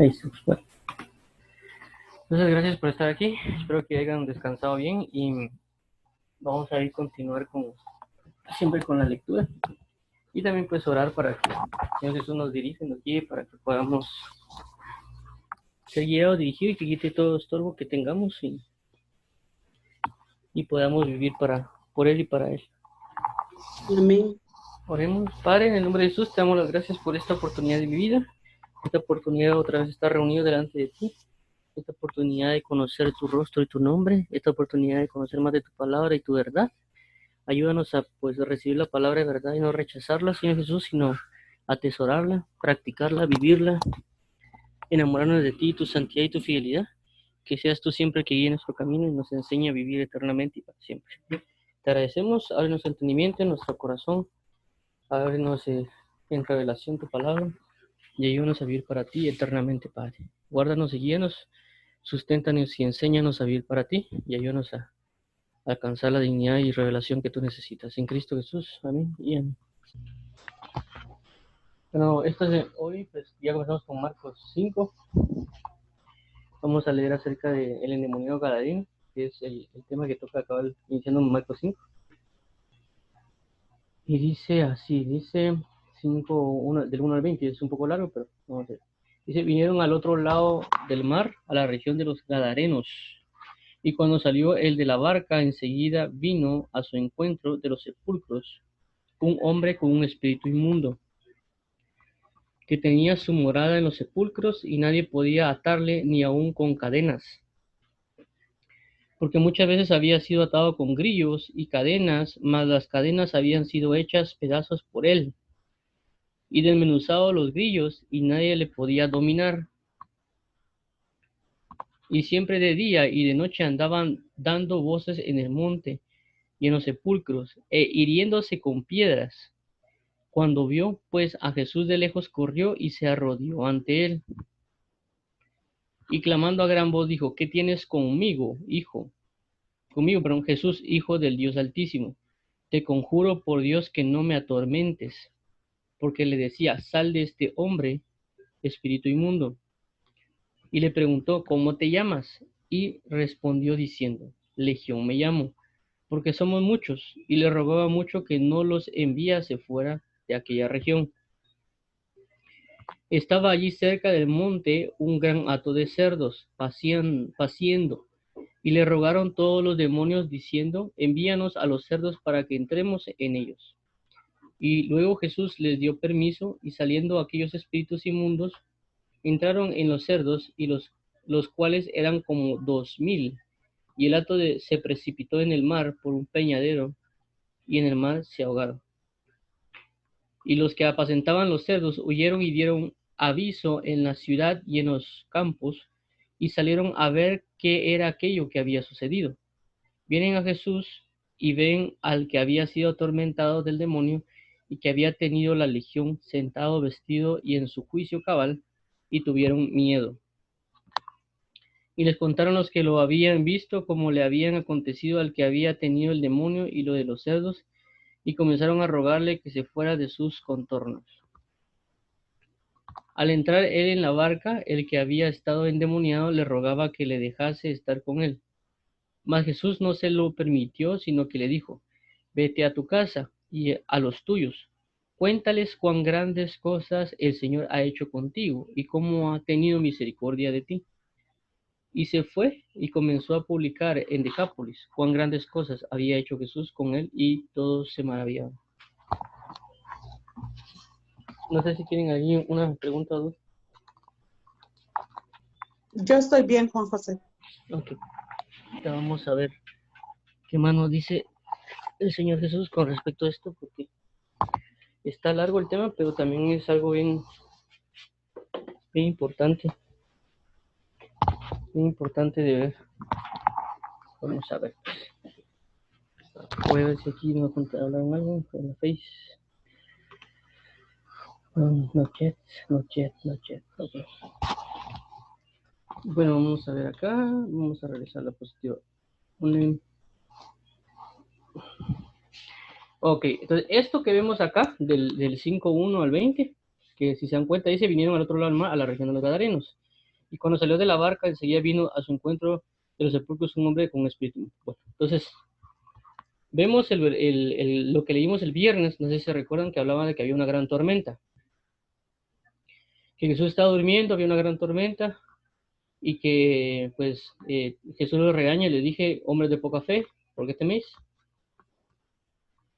Jesús. Bueno, entonces gracias por estar aquí. Espero que hayan descansado bien y vamos a ir a continuar siempre con la lectura y también pues orar para que el Señor Jesús nos dirija, nos guíe para que podamos ser guiados, dirigidos y que quite todo estorbo que tengamos y podamos vivir por Él y para Él. Amén. Oremos. Padre, en el nombre de Jesús te damos las gracias por esta oportunidad de mi vida, esta oportunidad de otra vez estar reunidos delante de ti, esta oportunidad de conocer tu rostro y tu nombre, esta oportunidad de conocer más de tu palabra y tu verdad. Ayúdanos a pues recibir la palabra de verdad y no rechazarla, Señor Jesús, sino atesorarla, practicarla, vivirla, enamorarnos de ti, tu santidad y tu fidelidad. Que seas tú siempre que guíe nuestro camino y nos enseñe a vivir eternamente y para siempre. Te agradecemos, ábrenos entendimiento en nuestro corazón, ábrenos en revelación tu palabra y ayúdanos a vivir para ti eternamente, Padre. Guárdanos y guíanos, susténtanos y enséñanos a vivir para ti y ayúdanos a alcanzar la dignidad y revelación que tú necesitas. En Cristo Jesús. Amén y amén. Bueno, hoy pues ya comenzamos con Marcos 5. Vamos a leer acerca del endemoniado gadareno, que es el tema que toca acabar iniciando en Marcos 5. Y dice así, dice 5, del 1 al 20, es un poco largo, pero vamos a ver. Dice, vinieron al otro lado del mar, a la región de los Gadarenos. Y cuando salió el de la barca, enseguida vino a su encuentro de los sepulcros un hombre con un espíritu inmundo, que tenía su morada en los sepulcros y nadie podía atarle ni aun con cadenas, porque muchas veces había sido atado con grillos y cadenas, mas las cadenas habían sido hechas pedazos por él, y desmenuzado los grillos, y nadie le podía dominar. Y siempre de día y de noche andaban dando voces en el monte y en los sepulcros, e hiriéndose con piedras. Cuando vio, pues, a Jesús de lejos, corrió y se arrodilló ante él. Y clamando a gran voz dijo, ¿qué tienes conmigo, Jesús, hijo del Dios Altísimo? Te conjuro por Dios que no me atormentes. Porque le decía, sal de este hombre, espíritu inmundo. Y le preguntó, ¿cómo te llamas? Y respondió diciendo, Legión me llamo, porque somos muchos. Y le rogaba mucho que no los enviase fuera de aquella región. Estaba allí cerca del monte un gran hato de cerdos, paciendo, y le rogaron todos los demonios, diciendo, envíanos a los cerdos para que entremos en ellos. Y luego Jesús les dio permiso, y saliendo aquellos espíritus inmundos, entraron en los cerdos, y los cuales eran como 2000, y el hato se precipitó en el mar por un peñadero, y en el mar se ahogaron. Y los que apacentaban los cerdos huyeron y dieron aviso en la ciudad y en los campos, y salieron a ver qué era aquello que había sucedido. Vienen a Jesús y ven al que había sido atormentado del demonio y que había tenido la legión, sentado, vestido y en su juicio cabal, y tuvieron miedo. Y les contaron los que lo habían visto, como le habían acontecido al que había tenido el demonio y lo de los cerdos, y comenzaron a rogarle que se fuera de sus contornos. Al entrar él en la barca, el que había estado endemoniado le rogaba que le dejase estar con él. Mas Jesús no se lo permitió, sino que le dijo, vete a tu casa y a los tuyos, cuéntales cuán grandes cosas el Señor ha hecho contigo y cómo ha tenido misericordia de ti. Y se fue y comenzó a publicar en Decápolis cuán grandes cosas había hecho Jesús con él, y todos se maravillaban. No sé si tienen ahí una pregunta o dos. Yo estoy bien, Juan José. Ok, ya vamos a ver qué más nos dice el Señor Jesús con respecto a esto, porque está largo el tema, pero también es algo bien, bien importante de ver. Vamos a ver. Voy a ver si aquí me hablan algo en la Face. No chat. Okay. Bueno, vamos a ver acá. Vamos a realizar la positiva. Ok, entonces esto que vemos acá, del 5.1 al 20, que si se dan cuenta dice, vinieron al otro lado del mar, a la región de los Gadarenos. Y cuando salió de la barca, enseguida vino a su encuentro de los sepulcros un hombre con espíritu. Bueno, entonces, vemos lo que leímos el viernes, no sé si se recuerdan que hablaba de que había una gran tormenta. Que Jesús estaba durmiendo, había una gran tormenta, y que pues Jesús lo regaña y le dije, hombres de poca fe, ¿por qué teméis?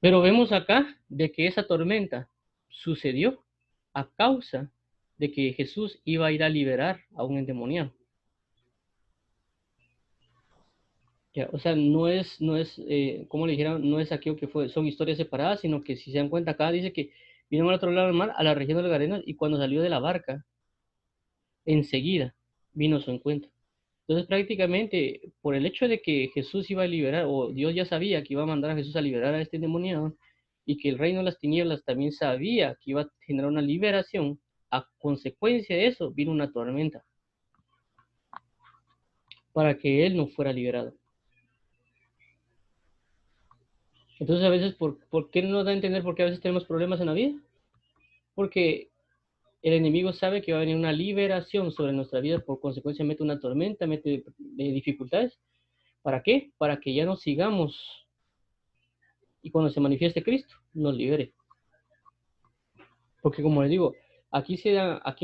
Pero vemos acá de que esa tormenta sucedió a causa de que Jesús iba a ir a liberar a un endemoniado. Ya, o sea, como le dijeron, no es aquello que son historias separadas, sino que si se dan cuenta acá dice que vino al otro lado del mar, a la región de los Gadarenos, y cuando salió de la barca, enseguida vino a su encuentro. Entonces, prácticamente, por el hecho de que Jesús iba a liberar, o Dios ya sabía que iba a mandar a Jesús a liberar a este endemoniado, y que el reino de las tinieblas también sabía que iba a generar una liberación, a consecuencia de eso vino una tormenta, para que él no fuera liberado. Entonces, a veces, ¿por qué no nos da a entender por qué a veces tenemos problemas en la vida? Porque el enemigo sabe que va a venir una liberación sobre nuestra vida, por consecuencia mete una tormenta, mete dificultades. ¿Para qué? Para que ya no sigamos y cuando se manifieste Cristo, nos libere. Porque como les digo, aquí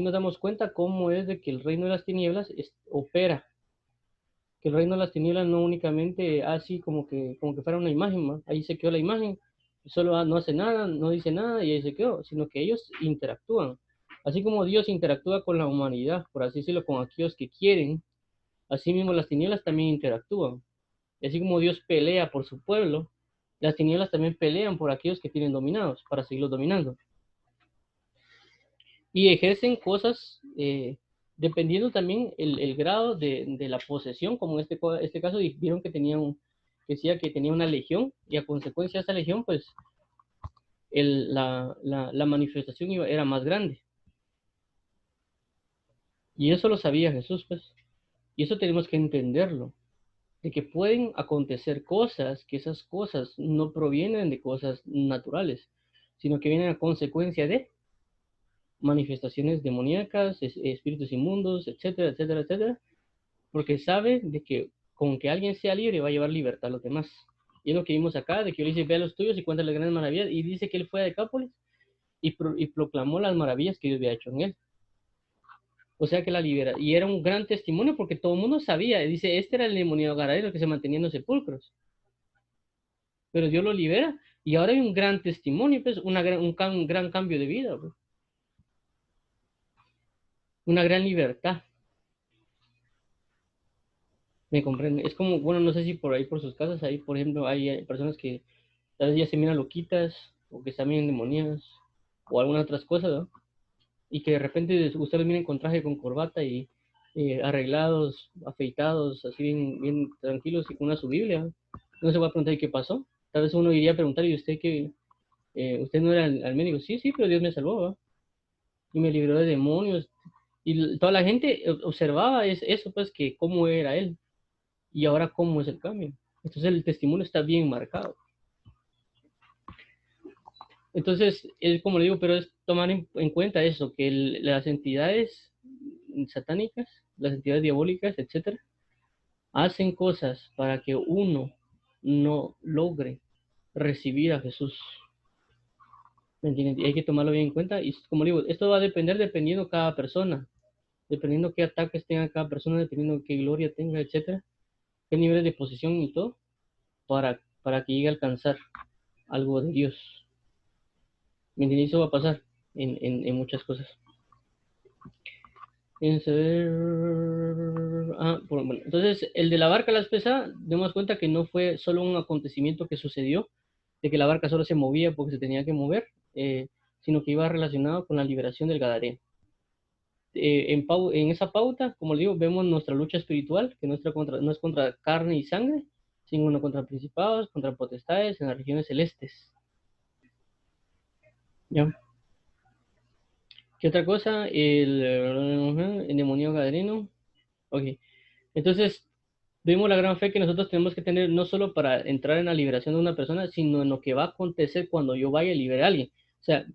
nos damos cuenta cómo es de que el reino de las tinieblas opera. Que el reino de las tinieblas no únicamente así como que fuera una imagen, ¿no? Ahí se quedó la imagen, solo no hace nada, no dice nada y ahí se quedó, sino que ellos interactúan. Así como Dios interactúa con la humanidad, por así decirlo, con aquellos que quieren, así mismo las tinieblas también interactúan. Y así como Dios pelea por su pueblo, las tinieblas también pelean por aquellos que tienen dominados, para seguirlos dominando. Y ejercen cosas dependiendo también el grado de la posesión, como en este caso vieron que decía que tenía una legión, y a consecuencia de esa legión, pues la manifestación era más grande. Y eso lo sabía Jesús, pues. Y eso tenemos que entenderlo, de que pueden acontecer cosas, que esas cosas no provienen de cosas naturales, sino que vienen a consecuencia de manifestaciones demoníacas, espíritus inmundos, etcétera, etcétera, etcétera, porque sabe de que con que alguien sea libre va a llevar libertad a los demás. Y es lo que vimos acá, de que yo le dice, ve a los tuyos y cuéntale las grandes maravillas, y dice que él fue a Decápolis y proclamó las maravillas que Dios había hecho en él. O sea que la libera, y era un gran testimonio porque todo el mundo sabía, dice, este era el demonio gadareno que se mantenía en los sepulcros, pero Dios lo libera, y ahora hay un gran testimonio, pues, un gran cambio de vida, pues, una gran libertad. Me comprende. Es como, bueno, no sé si por ahí, por sus casas, ahí, por ejemplo, hay personas que tal vez ya se miran loquitas, o que están bien demoniadas, o algunas otras cosas, ¿no? Y que de repente ustedes miren con traje, con corbata y arreglados, afeitados, así bien, bien tranquilos y con una su Biblia. No se va a preguntar qué pasó. Tal vez uno iría a preguntar, ¿y usted qué? ¿Usted no era al médico? Sí, sí, pero Dios me salvó, ¿va? Y me libró de demonios. Y toda la gente observaba eso, pues, que cómo era él. Y ahora cómo es el cambio. Entonces el testimonio está bien marcado. Entonces, es como le digo, pero es tomar en cuenta eso, que las entidades satánicas, las entidades diabólicas, etcétera, hacen cosas para que uno no logre recibir a Jesús. ¿Me entienden? Y hay que tomarlo bien en cuenta. Y como digo, esto va a depender dependiendo cada persona, dependiendo qué ataques tenga cada persona, dependiendo qué gloria tenga, etcétera, qué niveles de posición y todo, para que llegue a alcanzar algo de Dios. ¿Me entiendes? Eso va a pasar en muchas cosas. Bueno, entonces, el de la barca a la pesada, demos cuenta que no fue solo un acontecimiento que sucedió, de que la barca solo se movía porque se tenía que mover, sino que iba relacionado con la liberación del Gadareno. En esa pauta, como le digo, vemos nuestra lucha espiritual, que no es contra carne y sangre, sino contra principados, contra potestades en las regiones celestes. ¿Ya? ¿Qué otra cosa? El demonio gadareno. Ok. Entonces, vimos la gran fe que nosotros tenemos que tener no solo para entrar en la liberación de una persona, sino en lo que va a acontecer cuando yo vaya a liberar a alguien. O sea,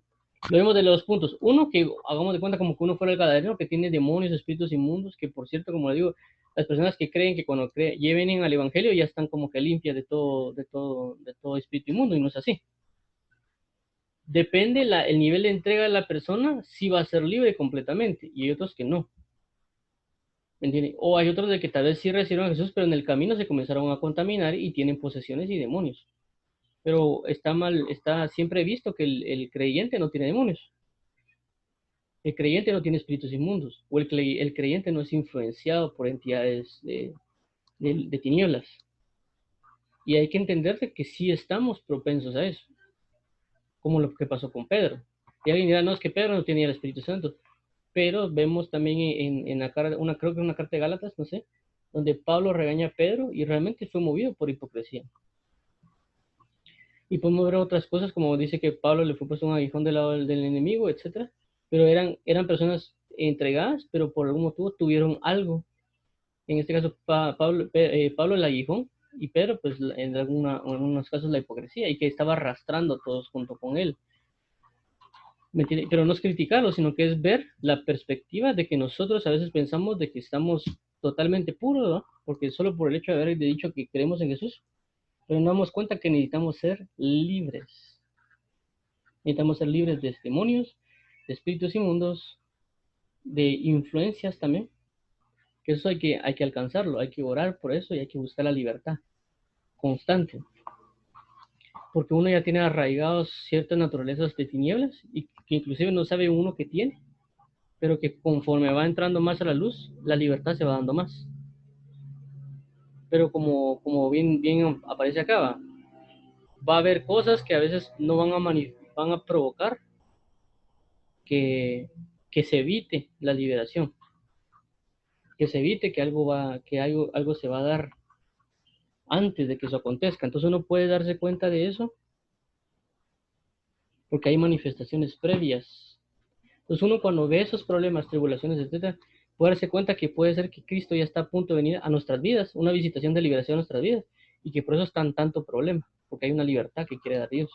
Lo vemos de los puntos. Uno, que hagamos de cuenta como que uno fuera el gadareno que tiene demonios, espíritus inmundos, que por cierto, como le digo, las personas que creen que cuando lleven al evangelio ya están como que limpias de todo espíritu inmundo, y no es así. Depende el nivel de entrega de la persona, si va a ser libre completamente, y hay otros que no. ¿Me entiende? O hay otros de que tal vez sí recibieron a Jesús, pero en el camino se comenzaron a contaminar y tienen posesiones y demonios. Pero está mal, está siempre visto que el creyente no tiene demonios. El creyente no tiene espíritus inmundos, o el creyente no es influenciado por entidades de tinieblas. Y hay que entender que sí estamos propensos a eso, como lo que pasó con Pedro. Y alguien dirá, no, es que Pedro no tenía el Espíritu Santo, pero vemos también en la creo que una carta de Gálatas, no sé, donde Pablo regaña a Pedro y realmente fue movido por hipocresía. Y podemos ver otras cosas, como dice que Pablo le fue puesto un aguijón del lado del enemigo, etcétera. Pero eran personas entregadas, pero por algún motivo tuvieron algo. En este caso, Pablo el aguijón, y Pedro, pues en algunos casos la hipocresía, y que estaba arrastrando a todos junto con él. Pero no es criticarlo, sino que es ver la perspectiva de que nosotros a veces pensamos de que estamos totalmente puros, ¿no? Porque solo por el hecho de haber dicho que creemos en Jesús, pero nos damos cuenta que necesitamos ser libres. Necesitamos ser libres de demonios, de espíritus inmundos, de influencias también, que eso hay que alcanzarlo, hay que orar por eso y hay que buscar la libertad constante, porque uno ya tiene arraigados ciertas naturalezas de tinieblas y que inclusive no sabe uno que tiene, pero que conforme va entrando más a la luz, la libertad se va dando más. Pero como bien aparece acá, va a haber cosas que a veces no van a provocar que, que se evite la liberación, que se evite que algo se va a dar antes de que eso acontezca. Entonces uno puede darse cuenta de eso porque hay manifestaciones previas. Entonces uno cuando ve esos problemas, tribulaciones, etcétera, puede darse cuenta que puede ser que Cristo ya está a punto de venir a nuestras vidas, una visitación de liberación a nuestras vidas, y que por eso es tanto problema, porque hay una libertad que quiere dar Dios,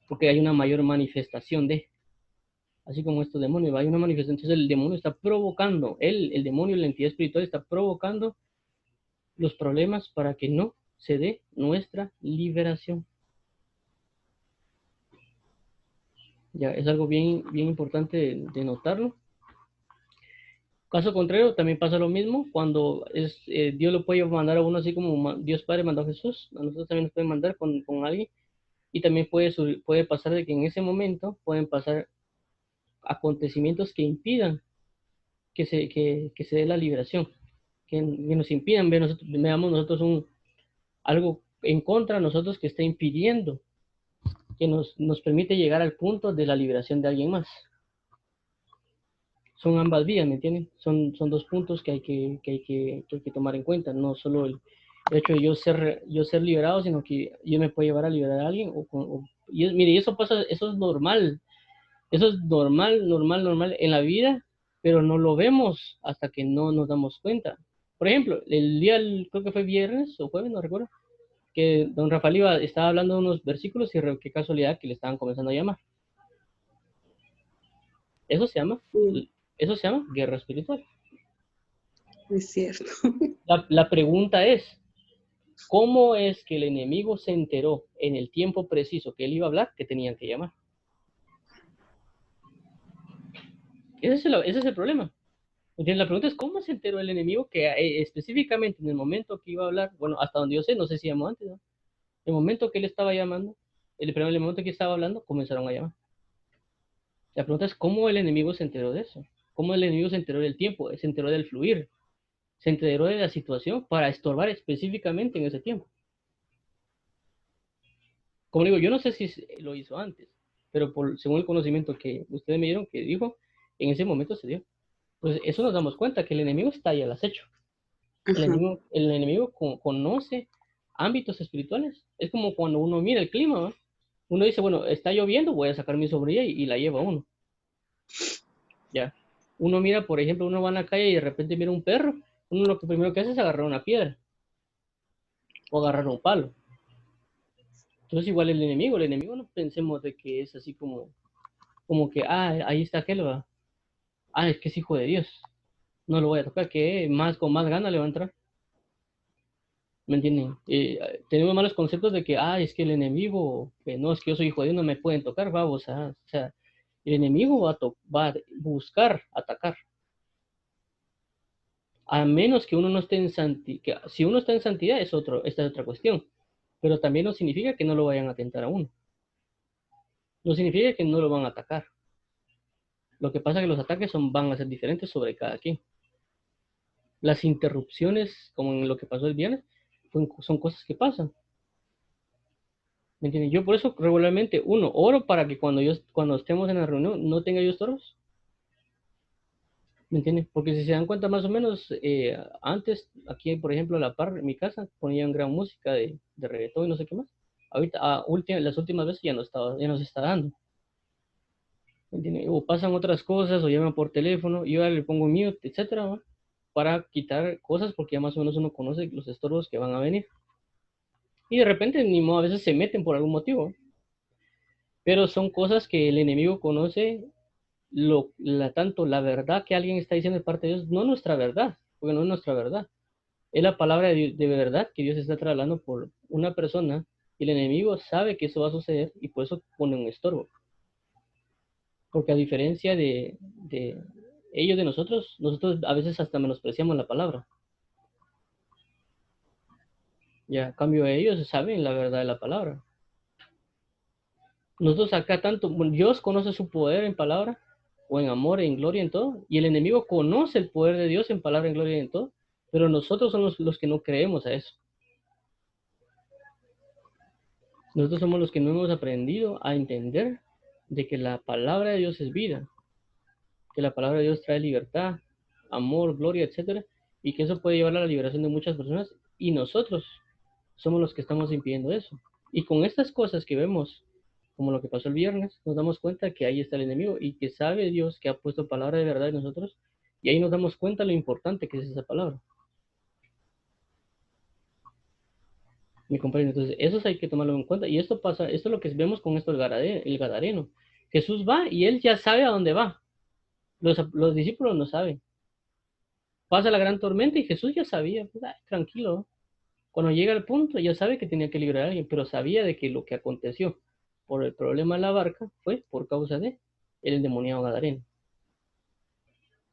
porque hay una mayor manifestación así como estos demonios, hay una manifestación, entonces el demonio está provocando, el demonio, la entidad espiritual está provocando los problemas para que no se dé nuestra liberación. Ya es algo bien importante de notarlo. Caso contrario, también pasa lo mismo cuando Dios lo puede mandar a uno así como Dios Padre mandó a Jesús, a nosotros también nos puede mandar con alguien, y también puede pasar de que en ese momento pueden pasar acontecimientos que impidan que se dé la liberación, que nos impidan veamos nosotros algo en contra de nosotros que está impidiendo que nos permite llegar al punto de la liberación de alguien más. Son ambas vías, ¿me entienden? Son dos puntos que hay que tomar en cuenta, no solo el hecho de yo ser liberado, sino que yo me puedo llevar a liberar a alguien. Mire, eso pasa, eso es normal, normal en la vida, pero no lo vemos hasta que no nos damos cuenta. Por ejemplo, creo que fue viernes o jueves, no recuerdo, que don Rafael estaba hablando de unos versículos y qué casualidad que le estaban comenzando a llamar. Eso se llama, eso se llama guerra espiritual. Es cierto. La pregunta es, ¿cómo es que el enemigo se enteró en el tiempo preciso que él iba a hablar que tenían que llamar? Ese es el problema. Entonces, la pregunta es, ¿cómo se enteró el enemigo que específicamente en el momento que iba a hablar, bueno, hasta donde yo sé, no sé si llamó antes, ¿no? El momento que él estaba llamando, el momento que estaba hablando, comenzaron a llamar. La pregunta es, ¿cómo el enemigo se enteró de eso? ¿Cómo el enemigo se enteró del tiempo? Se enteró del fluir. Se enteró de la situación para estorbar específicamente en ese tiempo. Como digo, yo no sé si lo hizo antes, pero según el conocimiento que ustedes me dieron, que dijo, en ese momento se dio. Pues eso nos damos cuenta, que el enemigo está ahí al acecho. El enemigo conoce ámbitos espirituales. Es como cuando uno mira el clima, ¿no? Uno dice, bueno, está lloviendo, voy a sacar mi sombrilla y la lleva uno. Ya. Uno mira, por ejemplo, uno va en la calle y de repente mira un perro, uno lo que primero que hace es agarrar una piedra o agarrar un palo. Entonces igual el enemigo no pensemos de que es así como como que, ahí está aquel, va. Es que es hijo de Dios, no lo voy a tocar, que más con más ganas le va a entrar. ¿Me entienden? Tenemos malos conceptos de que, es que el enemigo, que no, es que yo soy hijo de Dios, no me pueden tocar, vamos, o sea, el enemigo va a buscar atacar, a menos que uno no esté en santidad. Si uno está en santidad, esta es otra cuestión, pero también no significa que no lo vayan a tentar a uno, no significa que no lo van a atacar. Lo que pasa es que los ataques van a ser diferentes sobre cada quien. Las interrupciones, como en lo que pasó el viernes, son cosas que pasan. ¿Me entiendes? Yo por eso regularmente, oro para que cuando estemos en la reunión no tenga yo estorbos. ¿Me entiendes? Porque si se dan cuenta más o menos, antes, aquí por ejemplo a la par, en mi casa, ponían gran música de reggaetón y no sé qué más. Ahorita, las últimas veces ya no se está dando. ¿Me entiendes? O pasan otras cosas, o llaman por teléfono, y yo ya le pongo mute, etcétera, ¿va? Para quitar cosas, porque ya más o menos uno conoce los estorbos que van a venir. Y de repente, ni modo, a veces se meten por algún motivo. Pero son cosas que el enemigo conoce, tanto la verdad que alguien está diciendo de parte de Dios, no nuestra verdad, porque no es nuestra verdad. Es la palabra de verdad que Dios está tratando por una persona, y el enemigo sabe que eso va a suceder y por eso pone un estorbo. Porque a diferencia de ellos, de nosotros a veces hasta menospreciamos la palabra. Ya, a cambio ellos saben la verdad de la palabra. Nosotros acá tanto, Dios conoce su poder en palabra, o en amor, en gloria, en todo, y el enemigo conoce el poder de Dios en palabra, en gloria y en todo, pero nosotros somos los que no creemos a eso. Nosotros somos los que no hemos aprendido a entender de que la palabra de Dios es vida, que la palabra de Dios trae libertad, amor, gloria, etcétera, y que eso puede llevar a la liberación de muchas personas, y nosotros somos los que estamos impidiendo eso. Y con estas cosas que vemos, como lo que pasó el viernes, nos damos cuenta que ahí está el enemigo y que sabe Dios que ha puesto palabra de verdad en nosotros, y ahí nos damos cuenta lo importante que es esa palabra. ¿Me comprende? Entonces, eso hay que tomarlo en cuenta. Y esto es lo que vemos con esto el Gadareno. Jesús va y él ya sabe a dónde va. Los discípulos no saben. Pasa la gran tormenta y Jesús ya sabía, pues, tranquilo. Cuando llega al punto, ya sabe que tenía que librar a alguien, pero sabía de que lo que aconteció por el problema de la barca fue por causa de el endemoniado Gadareno.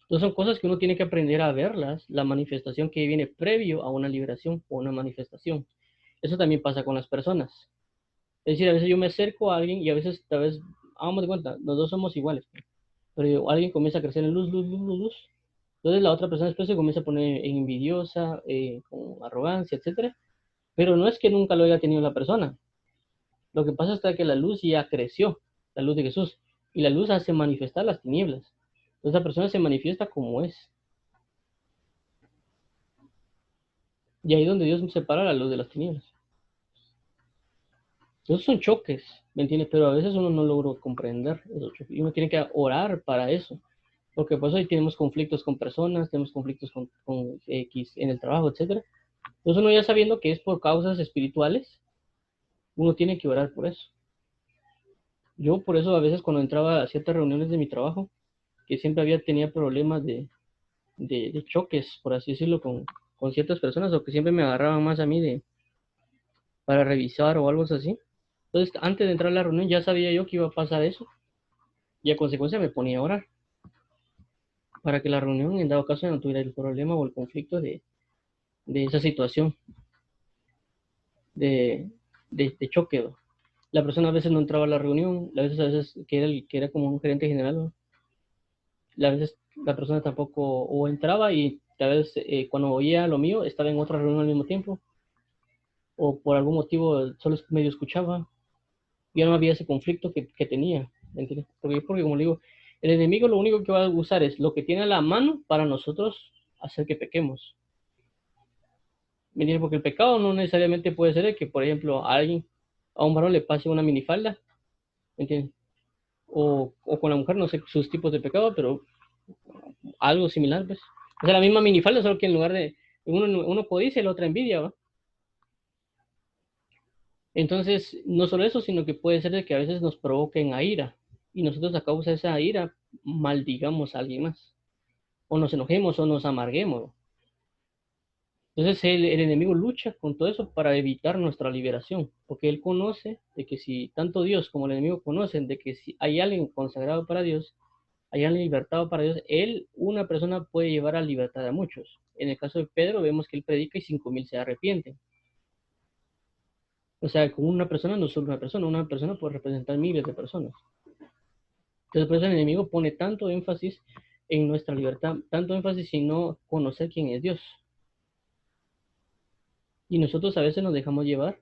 Entonces son cosas que uno tiene que aprender a verlas, la manifestación que viene previo a una liberación o una manifestación. Eso también pasa con las personas. Es decir, a veces yo me acerco a alguien y a veces, tal vez, hagamos de cuenta, los dos somos iguales, pero alguien comienza a crecer en luz, luz, luz, luz, luz. Entonces la otra persona después se comienza a poner envidiosa, con arrogancia, etcétera. Pero no es que nunca lo haya tenido la persona. Lo que pasa es que la luz ya creció, la luz de Jesús, y la luz hace manifestar las tinieblas. Entonces la persona se manifiesta como es. Y ahí es donde Dios separa la luz de las tinieblas. Esos son choques, ¿me entiendes? Pero a veces uno no logra comprender esos choques. Y uno tiene que orar para eso. Porque pues hoy tenemos conflictos con personas, tenemos conflictos con X en el trabajo, etcétera. Entonces uno ya sabiendo que es por causas espirituales, uno tiene que orar por eso. Yo por eso a veces cuando entraba a ciertas reuniones de mi trabajo, que siempre tenía problemas de choques, por así decirlo, con ciertas personas, o que siempre me agarraban más a mí para revisar o algo así. Entonces, antes de entrar a la reunión ya sabía yo que iba a pasar eso, y a consecuencia me ponía a orar, para que la reunión, en dado caso, no tuviera el problema o el conflicto de esa situación de, de choque, ¿no? La persona a veces no entraba a la reunión, a veces que era como un gerente general, ¿no? A veces la persona tampoco, o entraba y tal vez cuando oía lo mío estaba en otra reunión al mismo tiempo, o por algún motivo solo medio escuchaba, ya no había ese conflicto que tenía, ¿me entiendes? Porque como le digo, el enemigo lo único que va a usar es lo que tiene a la mano para nosotros hacer que pequemos. ¿Me entiendes? Porque el pecado no necesariamente puede ser el que, por ejemplo, a un varón le pase una minifalda, ¿me entiendes? O con la mujer, no sé sus tipos de pecado, pero algo similar, pues. O sea, la misma minifalda, solo que en lugar de uno codicia, la otra envidia, ¿va? Entonces, no solo eso, sino que puede ser de que a veces nos provoquen a ira, y nosotros a causa de esa ira maldigamos a alguien más, o nos enojemos o nos amarguemos. Entonces el enemigo lucha con todo eso para evitar nuestra liberación, porque él conoce de que si tanto Dios como el enemigo conocen de que si hay alguien consagrado para Dios, hay alguien libertado para Dios, él, una persona puede llevar a libertad a muchos. En el caso de Pedro vemos que él predica y 5,000 se arrepienten. O sea, con una persona no solo una persona puede representar miles de personas. Entonces por eso el enemigo pone tanto énfasis en nuestra libertad, tanto énfasis en no conocer quién es Dios. Y nosotros a veces nos dejamos llevar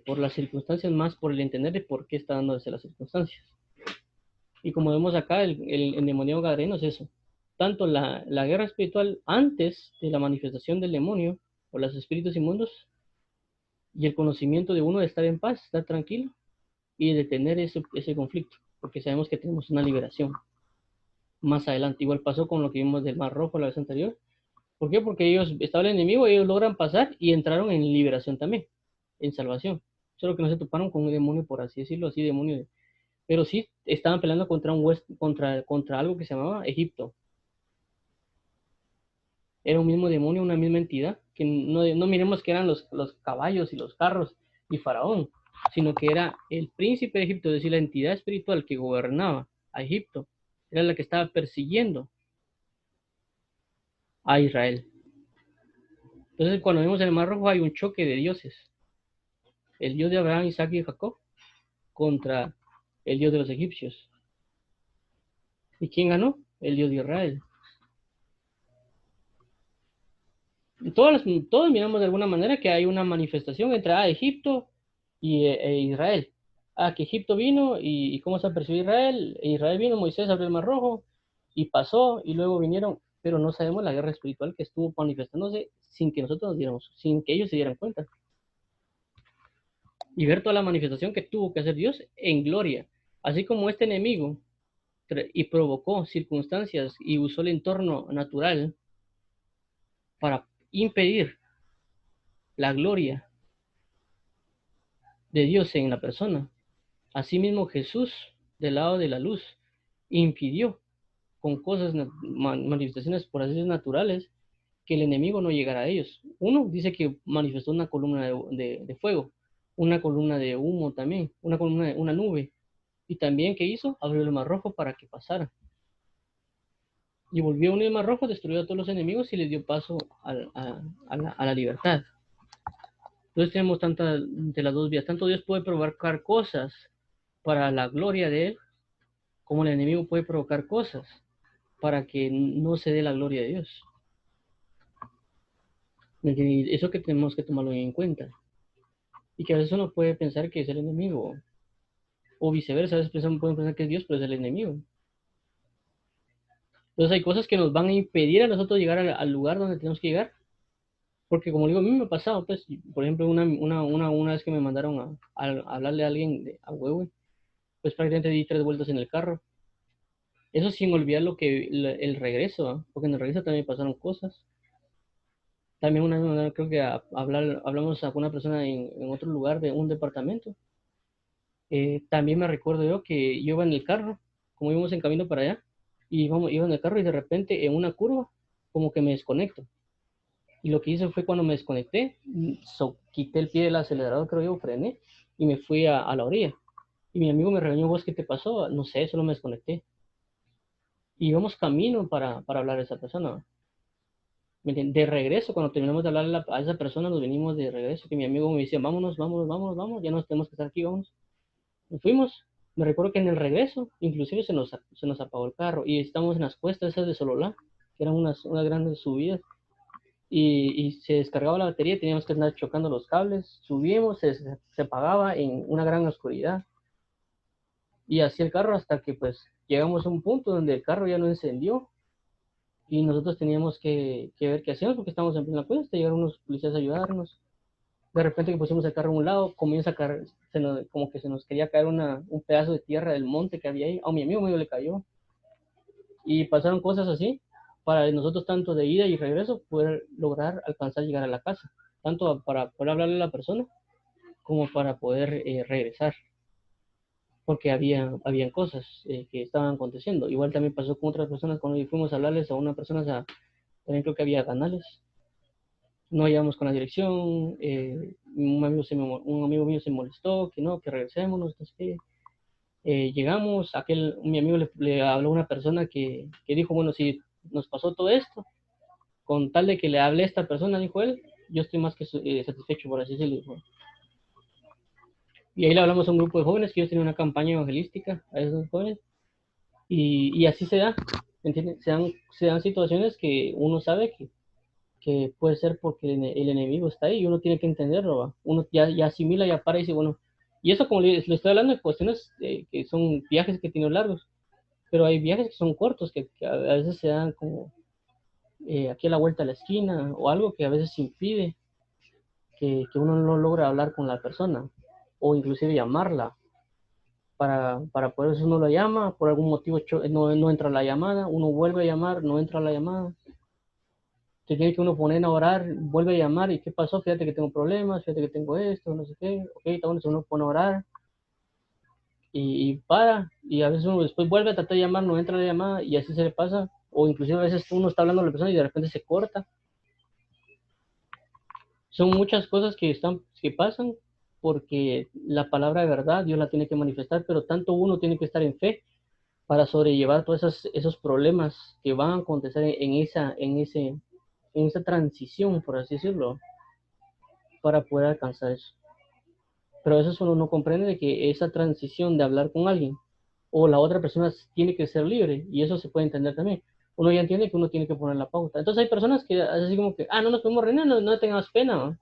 por las circunstancias, más por el entender de por qué está dándose las circunstancias. Y como vemos acá, el endemoniado gadareno es eso. Tanto la guerra espiritual antes de la manifestación del demonio o los espíritus inmundos y el conocimiento de uno de estar en paz, estar tranquilo y de tener ese conflicto, porque sabemos que tenemos una liberación más adelante. Igual pasó con lo que vimos del Mar Rojo la vez anterior. ¿Por qué? Porque ellos, estaba el enemigo, ellos logran pasar y entraron en liberación también, en salvación. Solo que no se toparon con un demonio, por así decirlo, así demonio. Pero sí estaban peleando contra algo que se llamaba Egipto. Era un mismo demonio, una misma entidad, que no miremos que eran los caballos y los carros y Faraón, sino que era el príncipe de Egipto, es decir, la entidad espiritual que gobernaba a Egipto, era la que estaba persiguiendo a Israel. Entonces, cuando vemos en el Mar Rojo hay un choque de dioses, el Dios de Abraham, Isaac y Jacob contra el Dios de los egipcios. ¿Y quién ganó? El Dios de Israel. Todos miramos de alguna manera que hay una manifestación entre Egipto e Israel. Que Egipto vino y cómo se apercibió Israel. Israel vino, Moisés abrió el Mar Rojo y pasó y luego vinieron, pero no sabemos la guerra espiritual que estuvo manifestándose sin que nosotros nos diéramos, sin que ellos se dieran cuenta. Y ver toda la manifestación que tuvo que hacer Dios en gloria. Así como este enemigo y provocó circunstancias y usó el entorno natural para impedir la gloria de Dios en la persona. Asimismo, Jesús, del lado de la luz, impidió con cosas, manifestaciones, por así decirlo, naturales, que el enemigo no llegara a ellos. Uno dice que manifestó una columna de fuego, una columna de humo también, una nube. Y también, ¿qué hizo? Abrió el Mar Rojo para que pasara. Y volvió a unir el Mar Rojo, destruyó a todos los enemigos y les dio paso a la libertad. Entonces tenemos tantas de las dos vías. Tanto Dios puede provocar cosas para la gloria de Él, como el enemigo puede provocar cosas para que no se dé la gloria de Dios. Eso que tenemos que tomarlo en cuenta. Y que a veces uno puede pensar que es el enemigo, o viceversa, a veces pueden pensar que es Dios, pero es el enemigo. Entonces hay cosas que nos van a impedir a nosotros llegar al lugar donde tenemos que llegar. Porque como digo, a mí me ha pasado, pues, por ejemplo, una vez que me mandaron a hablarle a alguien a huevo, pues prácticamente di 3 vueltas en el carro. Eso sin olvidar el regreso, ¿eh? Porque en el regreso también pasaron cosas. También creo que hablamos a una persona en otro lugar de un departamento. También me recuerdo yo que yo iba en el carro, como íbamos en camino para allá, y iba en el carro y de repente en una curva como que me desconecto. Y lo que hice fue cuando me desconecté, quité el pie del acelerador, creo yo, frené y me fui a la orilla. Y mi amigo me regañó, ¿vos qué te pasó? No sé, solo me desconecté. Y íbamos camino para hablar a esa persona. De regreso, cuando terminamos de hablar a esa persona, nos venimos de regreso, que mi amigo me decía, vámonos, vámonos, vámonos, vámonos, ya no tenemos que estar aquí, vamos. Nos fuimos. Me recuerdo que en el regreso, inclusive se nos apagó el carro y estamos en las cuestas esas de Sololá, que eran unas grandes subidas, y se descargaba la batería, teníamos que andar chocando los cables, subimos, se apagaba en una gran oscuridad, y así el carro hasta que pues llegamos a un punto donde el carro ya no encendió, y nosotros teníamos que ver qué hacíamos porque estábamos en plena cuesta, llegaron unos policías a ayudarnos. De repente que pusimos el carro a un lado, comienza a caer, como que se nos quería caer un pedazo de tierra del monte que había ahí. A mi amigo medio le cayó. Y pasaron cosas así para nosotros, tanto de ida y regreso, poder lograr alcanzar llegar a la casa. Tanto para poder hablarle a la persona como para poder regresar. porque habían cosas que estaban aconteciendo. Igual también pasó con otras personas cuando fuimos a hablarles a una persona, también creo que había canales, no íbamos con la dirección, un amigo mío se molestó, que no, que regresémonos, no sé qué. Llegamos, mi amigo le habló a una persona que dijo, bueno, si nos pasó todo esto, con tal de que le hable a esta persona, dijo él, yo estoy más que satisfecho, por así decirlo. Dijo. Y ahí le hablamos a un grupo de jóvenes que ellos tenían una campaña evangelística a esos jóvenes, y así se da, ¿entiendes? Se dan situaciones que uno sabe que puede ser porque el enemigo está ahí y uno tiene que entenderlo, ¿va? Uno ya asimila, ya para y dice, bueno, y eso como le estoy hablando de cuestiones que son viajes que tienen largos, pero hay viajes que son cortos, que a veces se dan como aquí a la vuelta de la esquina o algo que a veces impide que uno no logra hablar con la persona o inclusive llamarla. Para poder eso uno lo llama, por algún motivo no entra la llamada, uno vuelve a llamar, no entra la llamada, se tiene que uno poner a orar, vuelve a llamar, ¿y qué pasó? Fíjate que tengo problemas, fíjate que tengo esto, no sé qué, ok, está bueno, uno pone a orar y a veces uno después vuelve a tratar de llamar, no entra la llamada y así se le pasa, o inclusive a veces uno está hablando a la persona y de repente se corta. Son muchas cosas que pasan porque la palabra de verdad Dios la tiene que manifestar, pero tanto uno tiene que estar en fe para sobrellevar todos esos problemas que van a acontecer en esa transición, por así decirlo, para poder alcanzar eso. Pero a veces uno no comprende de que esa transición de hablar con alguien o la otra persona tiene que ser libre y eso se puede entender también. Uno ya entiende que uno tiene que poner la pauta. Entonces hay personas que así como que, no nos podemos reunir, no tengas pena, ¿no?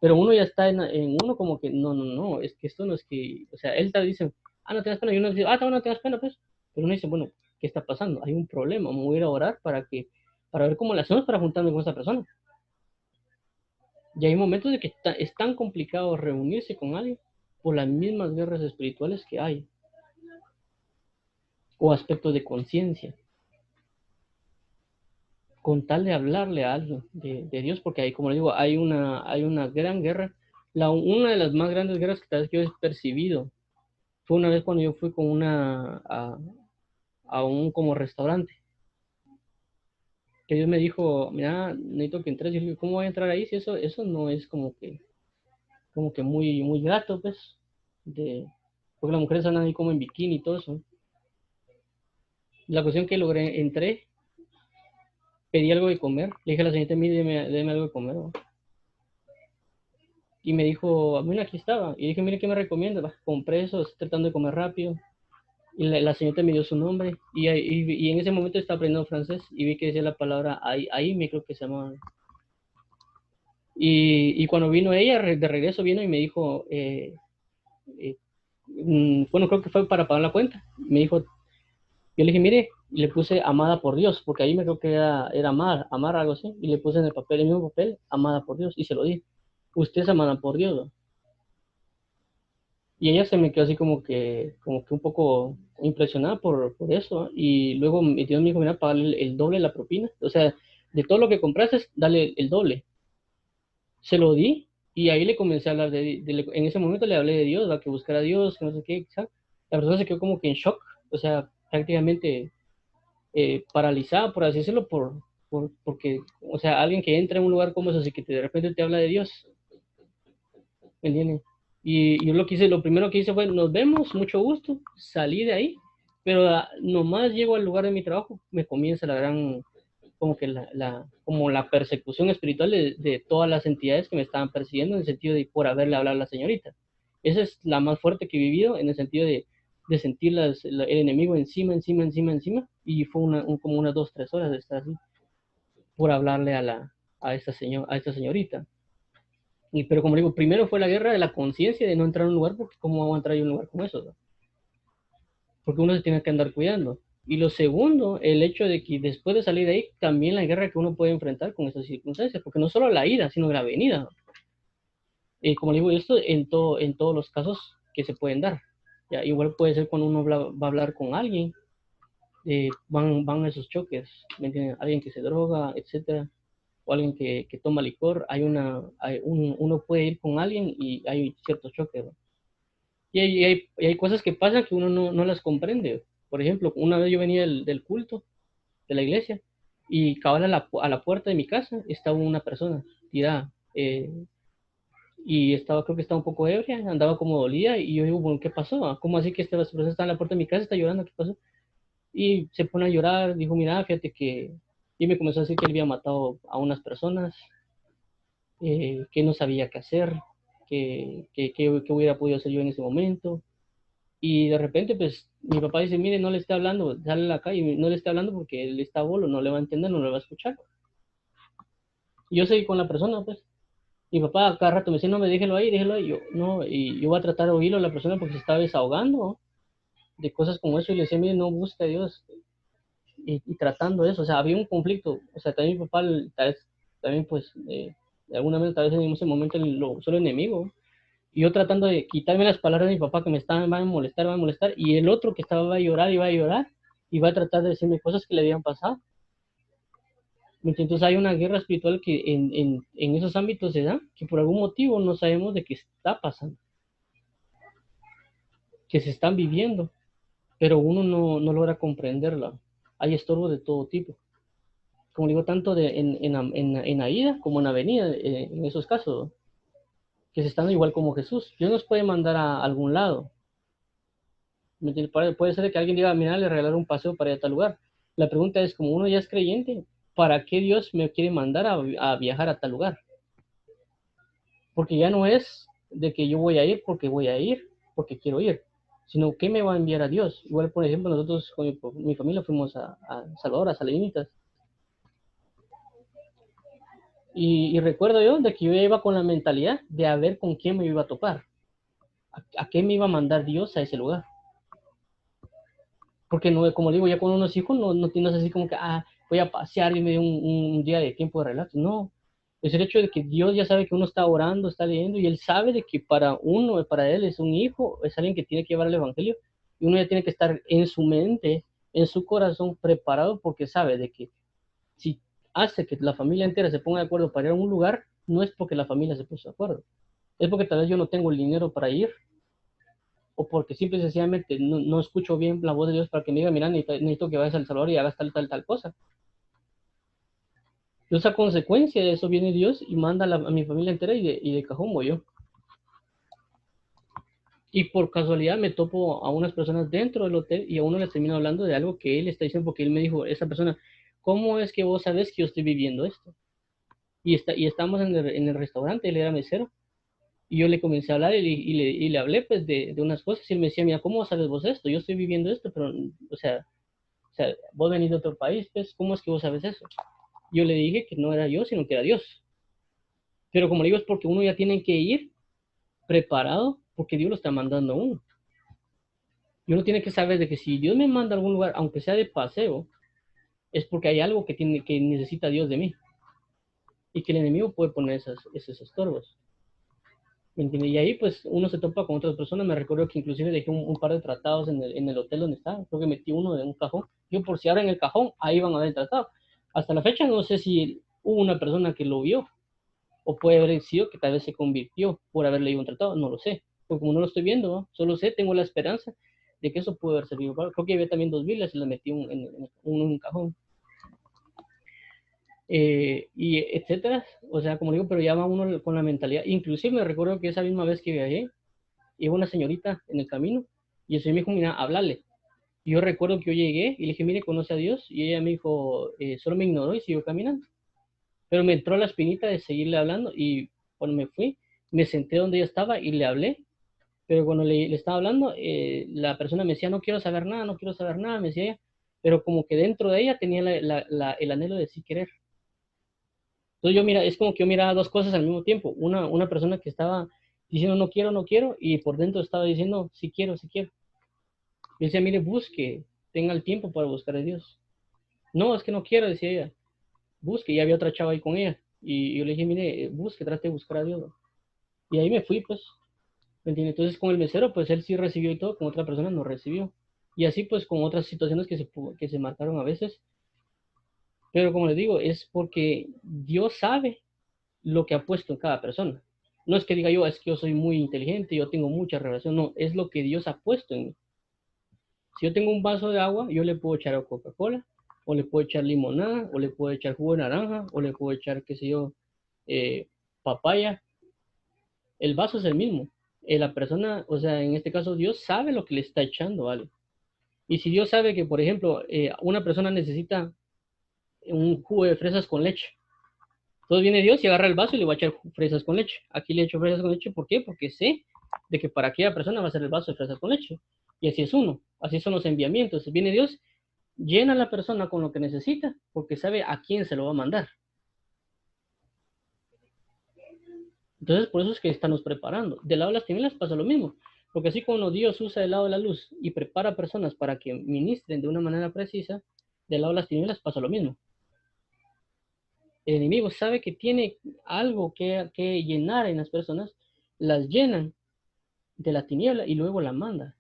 Pero uno ya está en uno como que, no, es que esto no es que, o sea, él te dice, no tengas pena, y uno dice, no tengas pena, pues. Pero uno dice, bueno, ¿qué está pasando? Hay un problema, me voy a ir a orar para ver cómo le hacemos para juntarme con esa persona. Y hay momentos de que es tan complicado reunirse con alguien por las mismas guerras espirituales que hay, o aspectos de conciencia, con tal de hablarle a alguien de Dios, porque hay, como le digo, hay una gran guerra. Una de las más grandes guerras que tal vez yo he percibido fue una vez cuando yo fui con a un como restaurante, que Dios me dijo, mira, necesito que entres. Yo le dije, ¿cómo voy a entrar ahí si eso no es como que muy grato, pues, porque las mujeres andan ahí como en bikini y todo eso. La cuestión que logré, entré, pedí algo de comer, le dije a la señorita, mire, deme algo de comer, ¿no? Y me dijo, mira, aquí estaba. Y dije, mire, ¿qué me recomienda? Compré eso, estoy tratando de comer rápido. Y la señorita me dio su nombre. Y en ese momento estaba aprendiendo francés y vi que decía la palabra ahí me creo que se llamaba. Y cuando vino ella, de regreso vino y me dijo, bueno, creo que fue para pagar la cuenta. Me dijo, yo le dije, mire, y le puse amada por Dios, porque ahí me creo que era amar algo así. Y le puse en el mismo papel, amada por Dios, y se lo di. Usted es amada por Dios, ¿no? Y ella se me quedó así como que un poco impresionada por eso. Y luego mi Dios me dijo, mira, pagarle el doble de la propina. O sea, de todo lo que compraste, dale el doble. Se lo di y ahí le comencé a hablar en ese momento le hablé de Dios, que buscar a Dios, que no sé qué, ¿sabes? La persona se quedó como que en shock, o sea, prácticamente paralizada, por así decirlo, porque, o sea, alguien que entra en un lugar como eso, así que de repente te habla de Dios, ¿me entiendes? Y yo lo primero que hice fue, nos vemos, mucho gusto, salí de ahí, pero nomás llego al lugar de mi trabajo, me comienza como que como la persecución espiritual de todas las entidades que me estaban persiguiendo en el sentido de por haberle hablado a la señorita. Esa es la más fuerte que he vivido en el sentido de sentir el enemigo encima, y fue como unas 2, 3 horas de estar así, por hablarle a esta señorita. Pero como digo, primero fue la guerra de la conciencia de no entrar a un lugar, porque ¿cómo voy a entrar a un lugar como eso? ¿No? Porque uno se tiene que andar cuidando. Y lo segundo, el hecho de que después de salir de ahí, también la guerra que uno puede enfrentar con esas circunstancias, porque no solo la ida, sino la venida. Como digo, esto en todos los casos que se pueden dar. ¿Ya? Igual puede ser cuando uno va a hablar con alguien, van esos choques, ¿me entienden? Alguien que se droga, etcétera, o alguien que toma licor, uno puede ir con alguien y hay ciertos choques, ¿no? Y hay cosas que pasan que uno no las comprende. Por ejemplo, una vez yo venía del culto de la iglesia y cabal a la puerta de mi casa estaba una persona tirada. Y estaba, creo que estaba un poco ebria, andaba como dolida, y yo digo, bueno, ¿qué pasó? ¿Cómo así que esta persona está en la puerta de mi casa, está llorando? ¿Qué pasó? Y se pone a llorar, dijo, mira, fíjate que, y me comenzó a decir que él había matado a unas personas, que no sabía qué hacer, que hubiera podido hacer yo en ese momento. Y de repente, pues, mi papá dice, mire, no le está hablando, sale a la calle, no le está hablando porque él está bolo, no le va a entender, no le va a escuchar. Y yo seguí con la persona, pues. Mi papá cada rato me decía, no, me déjelo ahí, déjelo ahí. Yo, no, y yo voy a tratar de oírlo a la persona porque se estaba desahogando, ¿no? De cosas como eso. Y le decía, mire, no busca a Dios. Y tratando eso, o sea, había un conflicto. O sea, también mi papá, tal vez, también, pues, de alguna manera, tal vez en ese momento lo solo enemigo. Y yo tratando de quitarme las palabras de mi papá que me estaban, van a molestar, van a molestar. Y el otro que estaba, iba a llorar. Y va a tratar de decirme cosas que le habían pasado. Entonces hay una guerra espiritual que en esos ámbitos se da, que por algún motivo no sabemos de qué está pasando, que se están viviendo, pero uno no logra comprenderla. Hay estorbos de todo tipo, como digo, tanto en la ida como en la venida, en esos casos, que se están igual como Jesús. Dios nos puede mandar a algún lado. Puede ser que alguien diga, mira, le regalaron un paseo para ir a tal lugar. La pregunta es, como uno ya es creyente, ¿para qué Dios me quiere mandar a viajar a tal lugar? Porque ya no es de que yo voy a ir porque voy a ir, porque quiero ir, sino que me va a enviar a Dios. Igual, por ejemplo, nosotros con mi familia fuimos a Salvador, a Salinitas, y recuerdo yo de que yo iba con la mentalidad de a ver con quién me iba a topar, a qué me iba a mandar Dios a ese lugar. Porque no, como digo, ya con unos hijos no tienes así como que, voy a pasear y me dio un día de tiempo de relax. No, es el hecho de que Dios ya sabe que uno está orando, está leyendo, y Él sabe de que para uno, para Él es un hijo, es alguien que tiene que llevar el Evangelio, y uno ya tiene que estar en su mente, en su corazón, preparado, porque sabe de que si hace que la familia entera se ponga de acuerdo para ir a un lugar, no es porque la familia se puso de acuerdo, es porque tal vez yo no tengo el dinero para ir, o porque simple y sencillamente no escucho bien la voz de Dios para que me diga, mira, necesito que vayas a El Salvador y hagas tal cosa. Entonces, a consecuencia de eso viene Dios y manda a mi familia entera, y de cajón voy yo. Y por casualidad me topo a unas personas dentro del hotel, y a uno le termino hablando de algo que él está diciendo, porque él me dijo, esa persona, ¿cómo es que vos sabes que yo estoy viviendo esto? Y estamos en el restaurante, él era mesero, y yo le comencé a hablar, y le hablé pues de unas cosas, y él me decía, mira, ¿cómo sabes vos esto? Yo estoy viviendo esto, pero, o sea, vos venís de otro país, pues, ¿cómo es que vos sabes eso? Yo le dije que no era yo, sino que era Dios. Pero como le digo, es porque uno ya tiene que ir preparado, porque Dios lo está mandando a uno. Y uno tiene que saber de que si Dios me manda a algún lugar, aunque sea de paseo, es porque hay algo que necesita Dios de mí. Y que el enemigo puede poner esos estorbos. ¿Me entiende? Y ahí pues uno se topa con otras personas. Me recuerdo que inclusive dejé un par de tratados en el hotel donde estaba. Creo que metí uno en un cajón. Yo, por si abren el cajón, ahí van a ver el tratado. Hasta la fecha no sé si hubo una persona que lo vio, o puede haber sido que tal vez se convirtió por haber leído un tratado, no lo sé. Porque como no lo estoy viendo, ¿no? Solo sé, tengo la esperanza de que eso puede haber servido. Creo que había también 2 Biblias y las metí en un cajón. Y etcétera. O sea, como digo, pero ya va uno con la mentalidad. Inclusive me recuerdo que esa misma vez que viajé, iba una señorita en el camino, y el Señor me dijo, mira, háblale. Y yo recuerdo que yo llegué y le dije, mire, conoce a Dios. Y ella me dijo, solo me ignoró y siguió caminando. Pero me entró la espinita de seguirle hablando, y cuando me fui, me senté donde ella estaba y le hablé. Pero cuando le estaba hablando, la persona me decía, no quiero saber nada, no quiero saber nada, me decía ella. Pero como que dentro de ella tenía el anhelo de sí querer. Entonces es como que yo miraba dos cosas al mismo tiempo. Una persona que estaba diciendo no quiero, no quiero, y por dentro estaba diciendo sí quiero, sí quiero. Yo decía, mire, busque, tenga el tiempo para buscar a Dios. No, es que no quiero, decía ella. Busque, y había otra chava ahí con ella. Y yo le dije, mire, busque, trate de buscar a Dios. Y ahí me fui, pues. ¿Me entiende? Entonces con el mesero, pues él sí recibió y todo, con otra persona no recibió. Y así pues con otras situaciones que se marcaron a veces. Pero como les digo, es porque Dios sabe lo que ha puesto en cada persona. No es que diga yo, es que yo soy muy inteligente, yo tengo mucha revelación, no, es lo que Dios ha puesto en mí. Si yo tengo un vaso de agua, yo le puedo echar Coca-Cola, o le puedo echar limonada, o le puedo echar jugo de naranja, o le puedo echar, qué sé yo, eh, papaya. El vaso es el mismo. La persona, o sea, en este caso, Dios sabe lo que le está echando, ¿vale? Y si Dios sabe que, por ejemplo, una persona necesita un jugo de fresas con leche, entonces viene Dios y agarra el vaso y le va a echar fresas con leche. Aquí le echo fresas con leche, ¿por qué? Porque sé de que para aquella persona va a ser el vaso de fresas con leche. Y así es uno, así son los enviamientos. Viene Dios, llena a la persona con lo que necesita, porque sabe a quién se lo va a mandar. Entonces, por eso es que estamos preparando. Del lado de las tinieblas pasa lo mismo. Porque así como Dios usa el lado de la luz y prepara personas para que ministren de una manera precisa, del lado de las tinieblas pasa lo mismo. El enemigo sabe que tiene algo que llenar en las personas, las llenan de la tiniebla y luego la manda.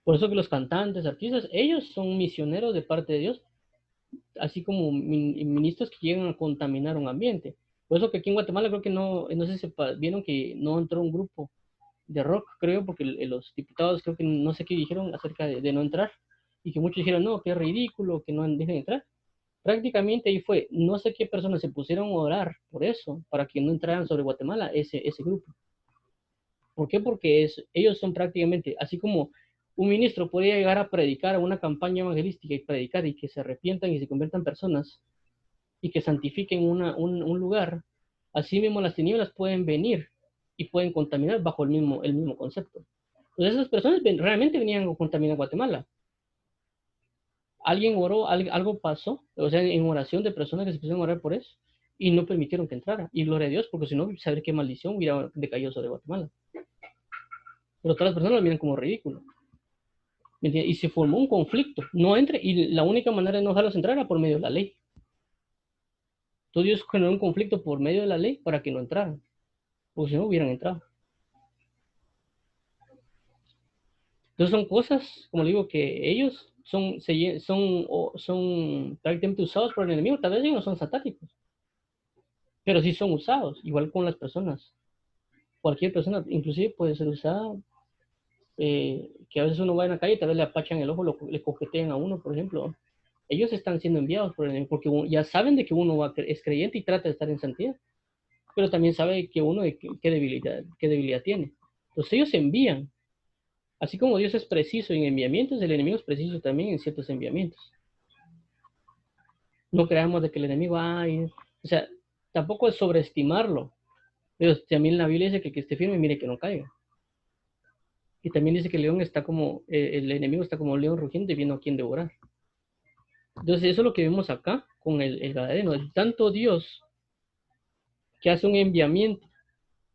Por eso que los cantantes, artistas, ellos son misioneros de parte de Dios, así como ministros que llegan a contaminar un ambiente. Por eso que aquí en Guatemala creo que no sé si vieron que no entró un grupo de rock, creo, porque los diputados creo que no sé qué dijeron acerca de no entrar, y que muchos dijeron, no, qué ridículo, que no dejen entrar. Prácticamente ahí fue, no sé qué personas se pusieron a orar por eso, para que no entraran sobre Guatemala ese grupo. ¿Por qué? Porque ellos son prácticamente, así como un ministro podría llegar a predicar a una campaña evangelística y predicar y que se arrepientan y se conviertan personas y que santifiquen un lugar, así mismo las tinieblas pueden venir y pueden contaminar bajo el mismo concepto. Entonces esas personas realmente venían a contaminar Guatemala. Alguien oró, algo pasó, o sea, en oración de personas que se pusieron a orar por eso y no permitieron que entrara. Y gloria a Dios, porque si no, saber qué maldición hubiera decaído sobre Guatemala. Pero todas las personas lo miran como ridículo. Y se formó un conflicto. No entre, y la única manera de no dejarlos entrar era por medio de la ley. Entonces Dios generó un conflicto por medio de la ley para que no entraran, porque si no hubieran entrado. Entonces son cosas, como digo, que ellos son prácticamente usados por el enemigo. Tal vez ellos no son satánicos, pero sí son usados, igual con las personas. Cualquier persona, inclusive puede ser usada, que a veces uno va en la calle y tal vez le apachan el ojo, le coquetean a uno, por ejemplo. Ellos están siendo enviados por el enemigo, porque ya saben de que uno es creyente y trata de estar en santidad, pero también sabe que uno qué debilidad tiene. Entonces ellos envían. Así como Dios es preciso en enviamientos, el enemigo es preciso también en ciertos enviamientos. No creamos de que el enemigo, o sea, tampoco es sobreestimarlo. Pero también la Biblia dice que el que esté firme, mire que no caiga. Y también dice que el enemigo está como un león rugiente viendo a quién devorar. Entonces eso es lo que vemos acá con el Gadareno. Es tanto Dios que hace un enviamiento,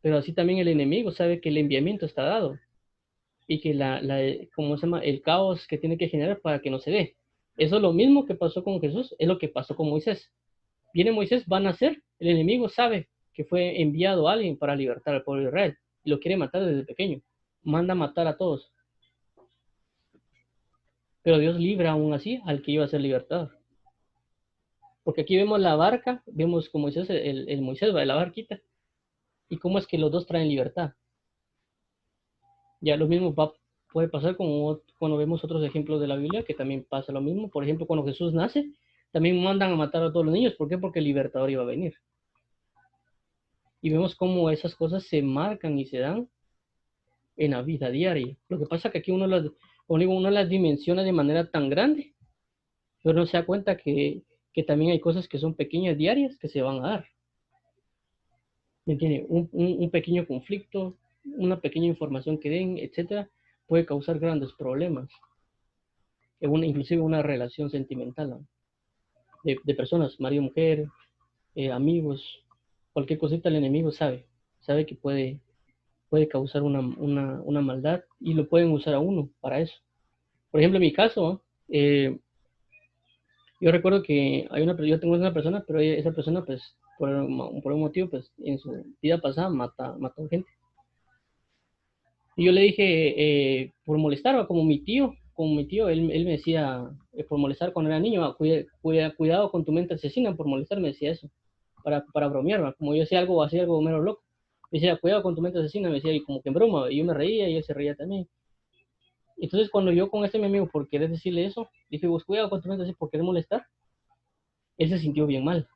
pero así también el enemigo sabe que el enviamiento está dado y que ¿cómo se llama? El caos que tiene que generar para que no se dé. Eso es lo mismo que pasó con Jesús, es lo que pasó con Moisés. Viene Moisés, van a hacer, el enemigo sabe que fue enviado a alguien para libertar al pueblo de Israel y lo quiere matar desde pequeño. Manda a matar a todos. Pero Dios libra aún así al que iba a ser libertador. Porque aquí vemos la barca, vemos como Moisés, el Moisés va de la barquita, y cómo es que los dos traen libertad. Ya lo mismo puede pasar como cuando vemos otros ejemplos de la Biblia, que también pasa lo mismo. Por ejemplo, cuando Jesús nace, también mandan a matar a todos los niños. ¿Por qué? Porque el libertador iba a venir. Y vemos cómo esas cosas se marcan y se dan en la vida diaria. Lo que pasa es que aquí uno las dimensiona de manera tan grande, pero no se da cuenta que también hay cosas que son pequeñas diarias que se van a dar. ¿Me entiende? Un pequeño conflicto, una pequeña información que den, etcétera, puede causar grandes problemas. Inclusive una relación sentimental, ¿no? de personas, marido, mujer, amigos, cualquier cosita el enemigo sabe que puede causar una maldad y lo pueden usar a uno para eso. Por ejemplo, en mi caso, yo recuerdo que yo tengo una persona, pero esa persona, pues, por un motivo, pues, en su vida pasada mató gente. Y yo le dije, por molestar, como mi tío, él me decía, por molestar cuando era niño, cuidado con tu mente asesina por molestar, me decía eso. para bromear, ¿va? Como yo decía algo así, algo mero loco. Me decía, cuidado con tu mente asesina, me decía, y como que en broma, y yo me reía y él se reía también. Entonces, cuando yo con este mi amigo, por querer decirle eso, dije, vos cuidado con tu mente así, por querer molestar, él se sintió bien mal.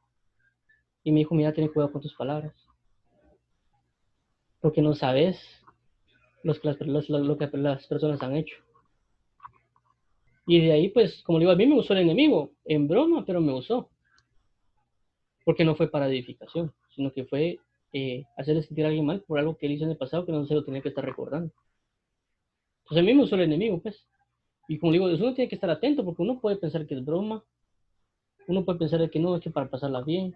Y me dijo, mira, ten cuidado con tus palabras, porque no sabes lo que las personas han hecho. Y de ahí, pues, como le digo, a mí me usó el enemigo, en broma, pero me usó, porque no fue para edificación, sino que fue hacerle sentir a alguien mal por algo que él hizo en el pasado que no se lo tenía que estar recordando. Entonces a mí me usó el enemigo, pues. Y como digo, uno tiene que estar atento, porque uno puede pensar que es broma, uno puede pensar que no, es que para pasarla bien,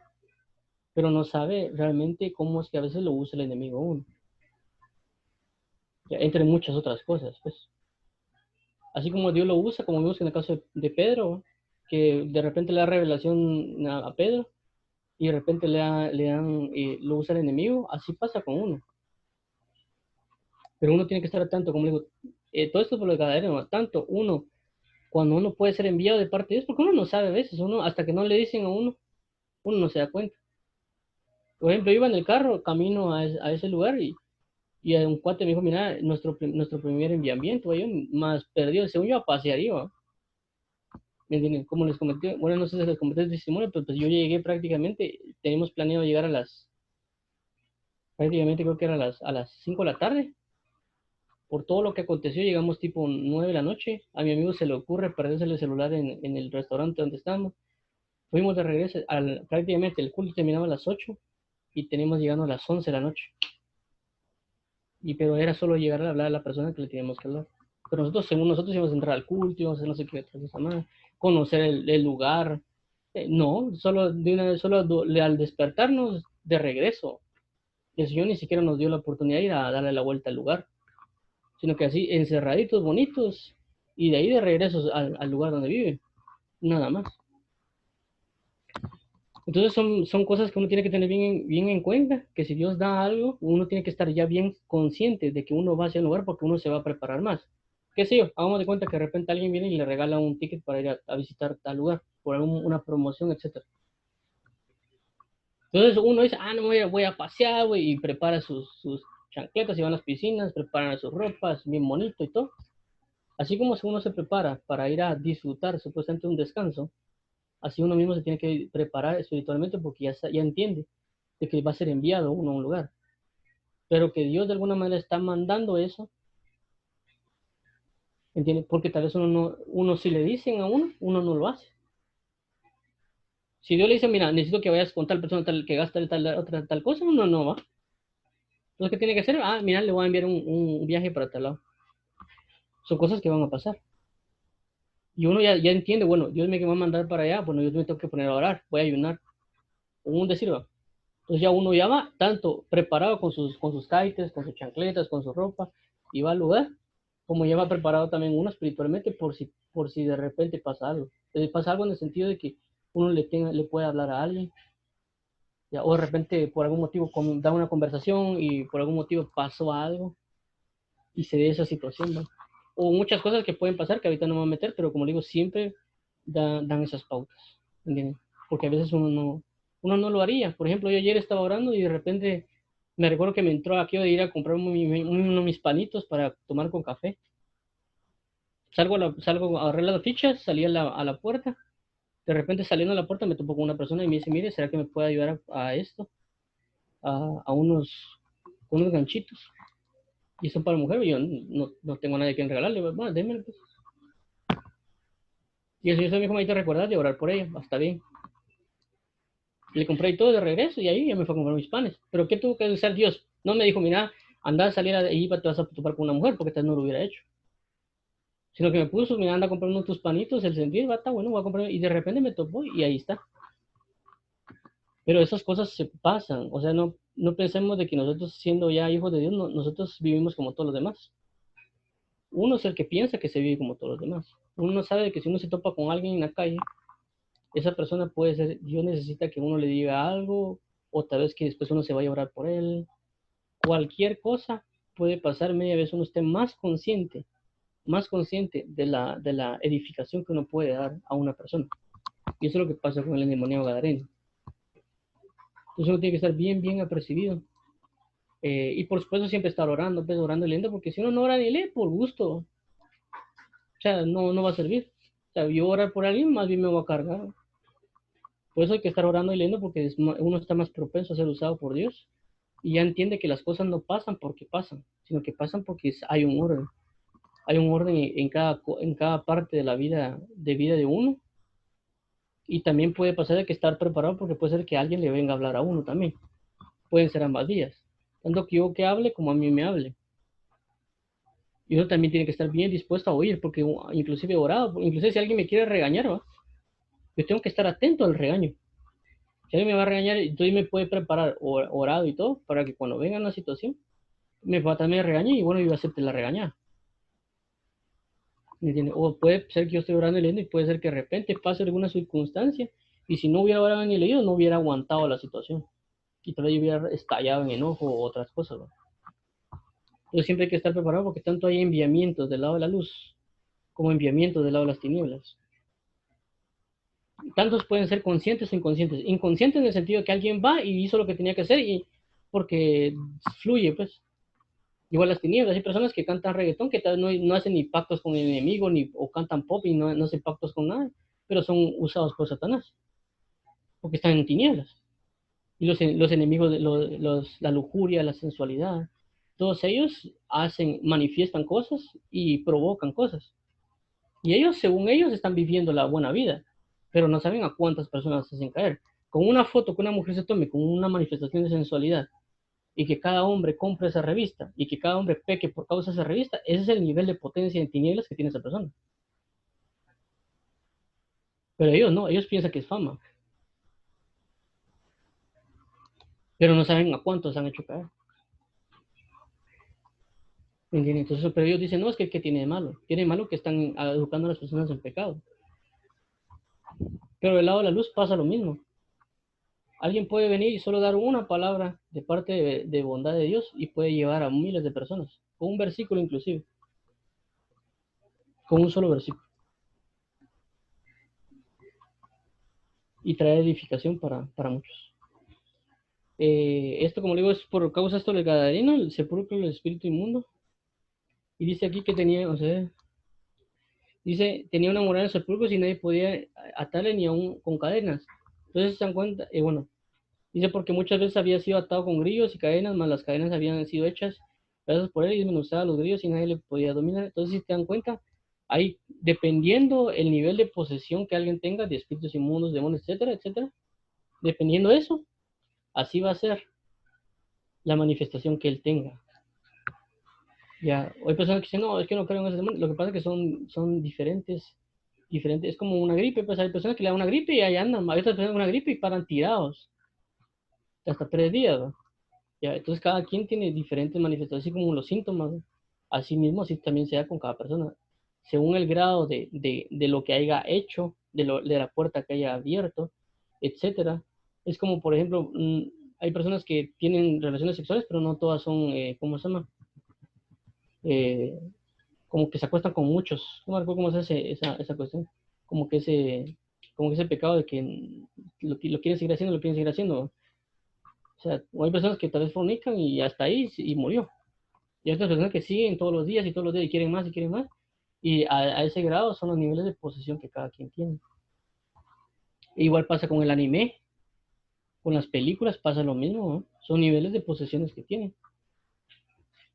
pero no sabe realmente cómo es que a veces lo usa el enemigo uno. Ya, entre muchas otras cosas, pues. Así como Dios lo usa, como vimos en el caso de Pedro, que de repente le da revelación a Pedro, y de repente lo usa el enemigo, así pasa con uno. Pero uno tiene que estar atento, como digo, todo esto por lo de Gadareno, tanto uno, cuando uno puede ser enviado de parte de Dios, porque uno no sabe a veces, uno, hasta que no le dicen a uno no se da cuenta. Por ejemplo, iba en el carro, camino a ese lugar, y un cuate me dijo, mira, nuestro primer enviamiento, yo más perdido, según yo a pasear iba. ¿Me entienden? Como les comenté, bueno, no sé si les comenté el testimonio, pero pues yo llegué prácticamente, teníamos planeado llegar prácticamente creo que era a las 5 de la tarde. Por todo lo que aconteció, llegamos tipo 9 de la noche. A mi amigo se le ocurre perderse el celular en el restaurante donde estábamos. Fuimos de regreso, prácticamente el culto terminaba a las 8 y teníamos llegando a las 11 de la noche. Pero era solo llegar a hablar a la persona que le teníamos que hablar. Pero nosotros, según nosotros, íbamos a entrar al culto, íbamos a hacer no sé qué otra cosa más, conocer el lugar. No, solo de una vez, al despertarnos de regreso, el Señor ni siquiera nos dio la oportunidad de ir a darle la vuelta al lugar, sino que así encerraditos, bonitos, y de ahí de regreso al lugar donde vive, nada más. Entonces son cosas que uno tiene que tener bien en cuenta, que si Dios da algo, uno tiene que estar ya bien consciente de que uno va hacia el lugar porque uno se va a preparar más. ¿Qué sé yo? Hagamos de cuenta que de repente alguien viene y le regala un ticket para ir a visitar tal lugar, por una promoción, etcétera. Entonces uno dice, no voy a pasear, güey, y prepara sus chancletas y van a las piscinas, preparan sus ropas, bien bonito y todo. Así como si uno se prepara para ir a disfrutar supuestamente un descanso, así uno mismo se tiene que preparar espiritualmente porque ya entiende de que va a ser enviado uno a un lugar. Pero que Dios de alguna manera está mandando eso, ¿entiende? Porque tal vez uno si le dicen a uno no lo hace. Si Dios le dice, mira, necesito que vayas con tal persona tal, que gasta tal cosa, uno no va. Entonces, ¿qué tiene que hacer? Mira, le voy a enviar un viaje para tal lado. Son cosas que van a pasar. Y uno ya entiende, bueno, Dios me va a mandar para allá, bueno, yo me tengo que poner a orar, voy a ayunar, o un decir, va. Entonces ya uno ya va tanto preparado con sus kites, con sus chancletas, con su ropa, y va al lugar, como ya va preparado también uno espiritualmente por si de repente pasa algo. Pasa algo en el sentido de que uno le puede hablar a alguien, ya, o de repente por algún motivo da una conversación y por algún motivo pasó algo y se dé esa situación, ¿no? O muchas cosas que pueden pasar que ahorita no me voy a meter, pero como digo, siempre dan esas pautas, ¿entienden? Porque a veces uno no lo haría. Por ejemplo, yo ayer estaba orando y de repente me recuerdo que me entró aquí de ir a comprar uno de mis panitos para tomar con café. Salgo a agarrar las fichas, salí a la puerta. De repente saliendo a la puerta me topo con una persona y me dice, mire, ¿será que me puede ayudar a esto? A unos ganchitos. Y son para mujer, y yo no tengo a nadie que regalarle. Bueno, démelo, pues. Y el señor me dijo, ahí te recuerdas de orar por ella, está bien. Le compré todo de regreso y ahí ya me fue a comprar mis panes. Pero ¿qué tuvo que hacer Dios? No me dijo, mira, anda a salir ahí, te vas a topar con una mujer, porque tal no lo hubiera hecho. Sino que me puso, mira, anda a comprar unos tus panitos, el sentir, va, está bueno, voy a comprar. Y de repente me topó y ahí está. Pero esas cosas se pasan. O sea, no pensemos de que nosotros, siendo ya hijos de Dios, nosotros vivimos como todos los demás. Uno es el que piensa que se vive como todos los demás. Uno no sabe que si uno se topa con alguien en la calle, esa persona puede ser, Dios necesita que uno le diga algo, o tal vez que después uno se vaya a orar por él. Cualquier cosa puede pasar, media vez uno esté más consciente de la edificación que uno puede dar a una persona. Y eso es lo que pasa con el endemoniado gadareno. Entonces uno tiene que estar bien, bien apercibido. Y por supuesto siempre estar orando, pues orando y leyendo, porque si uno no ora ni lee por gusto, o sea, no va a servir. O sea, yo orar por alguien, más bien me voy a cargar. Por eso hay que estar orando y leyendo, porque uno está más propenso a ser usado por Dios. Y ya entiende que las cosas no pasan porque pasan, sino que pasan porque hay un orden. Hay un orden en cada parte de la vida de uno. Y también puede pasar de que estar preparado porque puede ser que alguien le venga a hablar a uno también. Pueden ser ambas vías. Tanto que yo que hable como a mí me hable. Y uno también tiene que estar bien dispuesto a oír, porque inclusive orado, inclusive si alguien me quiere regañar, ¿va? Yo tengo que estar atento al regaño. Si alguien me va a regañar, entonces me puede preparar orado y todo, para que cuando venga una situación, me va a también regañar y bueno, yo acepte la regañada. ¿Me entiende? O puede ser que yo esté orando y leyendo y puede ser que de repente pase alguna circunstancia y si no hubiera orado ni leído, no hubiera aguantado la situación. Y tal vez yo hubiera estallado en enojo o otras cosas, ¿va? Entonces siempre hay que estar preparado porque tanto hay enviamientos del lado de la luz como enviamientos del lado de las tinieblas. Tantos pueden ser conscientes o inconscientes. Inconscientes en el sentido de que alguien va y hizo lo que tenía que hacer y porque fluye, pues. Igual las tinieblas. Hay personas que cantan reggaetón que tal vez no hacen ni pactos con el enemigo ni, o cantan pop y no hacen pactos con nada, pero son usados por Satanás porque están en tinieblas. Y los enemigos, la lujuria, la sensualidad, todos ellos manifiestan cosas y provocan cosas. Y ellos, según ellos, están viviendo la buena vida, pero no saben a cuántas personas se hacen caer. Con una foto que una mujer se tome, con una manifestación de sensualidad, y que cada hombre compre esa revista, y que cada hombre peque por causa de esa revista, ese es el nivel de potencia en tinieblas que tiene esa persona. Pero ellos no, ellos piensan que es fama, pero no saben a cuántos han hecho caer. Entonces, pero ellos dicen, no, es que ¿qué tiene de malo? Tiene de malo que están educando a las personas en pecado. Pero del lado de la luz pasa lo mismo. Alguien puede venir y solo dar una palabra de parte de bondad de Dios y puede llevar a miles de personas, con un versículo inclusive, con un solo versículo, y traer edificación para muchos. Esto, como le digo, es por causa esto del Gadareno, el sepulcro del espíritu inmundo. Y dice aquí que tenía, o sea, dice, tenía una morada en el sepulcro y nadie podía atarle ni aún con cadenas. Entonces se dan cuenta, bueno, dice porque muchas veces había sido atado con grillos y cadenas, más las cadenas habían sido hechas pedazos por él y desmenuzaba los grillos y nadie le podía dominar. Entonces, si te dan cuenta, ahí, dependiendo el nivel de posesión que alguien tenga, de espíritus inmundos, demonios, etcétera, etcétera, dependiendo de eso, así va a ser la manifestación que él tenga. Ya, hay personas que dicen, no, es que no creo en esos demonios. Lo que pasa es que son diferentes. Es como una gripe, pues hay personas que le dan una gripe y ahí andan, hay otras personas con una gripe y paran tirados hasta 3 días, ¿no? Ya, entonces cada quien tiene diferentes manifestaciones, así como los síntomas, ¿no? Así mismo, así también sea con cada persona. Según el grado de lo que haya hecho, de la puerta que haya abierto, etcétera. Es como, por ejemplo, hay personas que tienen relaciones sexuales, pero no todas son, ¿cómo se llama? Eh, como que se acuestan con muchos. No me acuerdo cómo es esa cuestión. Como que como que ese pecado de que lo quieren seguir haciendo, lo quieren seguir haciendo. O sea, hay personas que tal vez fornican y hasta ahí y murió. Y hay otras personas que siguen todos los días y todos los días y quieren más y quieren más. Y a ese grado son los niveles de posesión que cada quien tiene. E igual pasa con el anime, con las películas pasa lo mismo, ¿no? Son niveles de posesiones que tienen.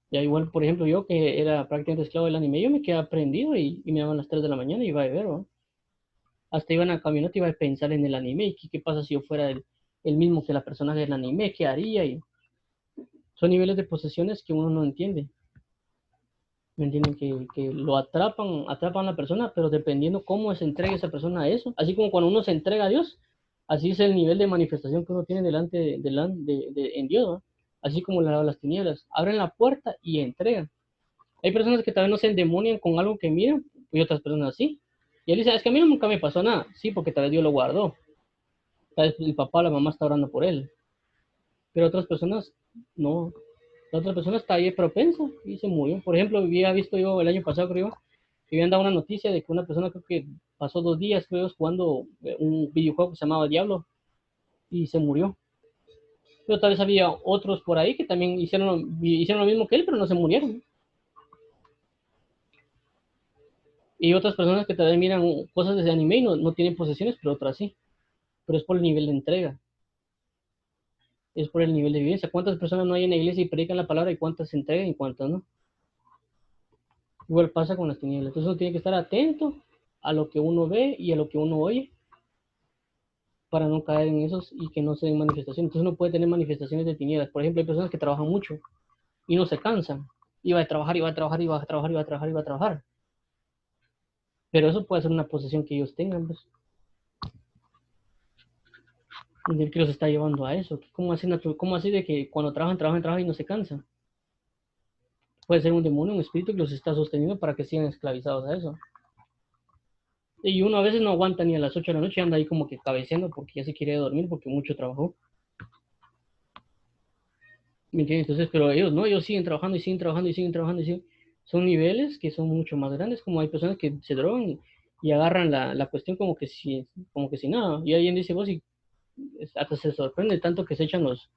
Ya igual, por ejemplo, yo que era prácticamente esclavo del anime, yo me quedé aprendido y me daban las 3 de la mañana y iba a ver, ¿no? Hasta iba en la camioneta y iba a pensar en el anime y qué pasa si yo fuera el mismo que la personaje del anime, qué haría. Y son niveles de posesiones que uno no entiende. ¿Me entienden? Que lo atrapan a la persona, pero dependiendo cómo se entregue esa persona a eso, así como cuando uno se entrega a Dios, así es el nivel de manifestación que uno tiene en Dios, ¿no? Así como las tinieblas, abren la puerta y entregan. Hay personas que tal vez no se endemonian con algo que miran, y otras personas sí. Y él dice, es que a mí nunca me pasó nada. Sí, porque tal vez Dios lo guardó. Tal vez el papá o la mamá está orando por él. Pero otras personas no. La otra persona está ahí propensa y se murió. Por ejemplo, había visto yo el año pasado, creo, que habían dado una noticia de que una persona creo que pasó 2 días, creo, jugando un videojuego que se llamaba Diablo y se murió. Pero tal vez había otros por ahí que también hicieron lo mismo que él, pero no se murieron. Y otras personas que tal vez miran cosas de anime y no tienen posesiones, pero otras sí. Pero es por el nivel de entrega, es por el nivel de vivencia. ¿Cuántas personas no hay en la iglesia y predican la palabra y cuántas se entregan y cuántas no? Igual pasa con las tinieblas. Entonces uno tiene que estar atento a lo que uno ve y a lo que uno oye para no caer en esos y que no se den manifestaciones. Entonces uno puede tener manifestaciones de tinieblas. Por ejemplo, hay personas que trabajan mucho y no se cansan. Y va a trabajar, y va a trabajar, y va a trabajar, y va a trabajar, y va a trabajar. Pero eso puede ser una posesión que ellos tengan, pues, que los está llevando a eso. ¿Cómo así de que cuando trabajan, trabajan, trabajan y no se cansan? Puede ser un demonio, un espíritu que los está sosteniendo para que sigan esclavizados a eso. Y uno a veces no aguanta ni a las 8 de la noche, anda ahí como que cabeceando porque ya se quiere dormir porque mucho trabajó. ¿Me entiendes? Entonces, pero ellos no, ellos siguen trabajando y siguen trabajando y siguen trabajando y siguen. Son niveles que son mucho más grandes, como hay personas que se drogan y agarran la cuestión como que si nada. Y alguien dice, vos, y hasta se sorprende tanto que se echan los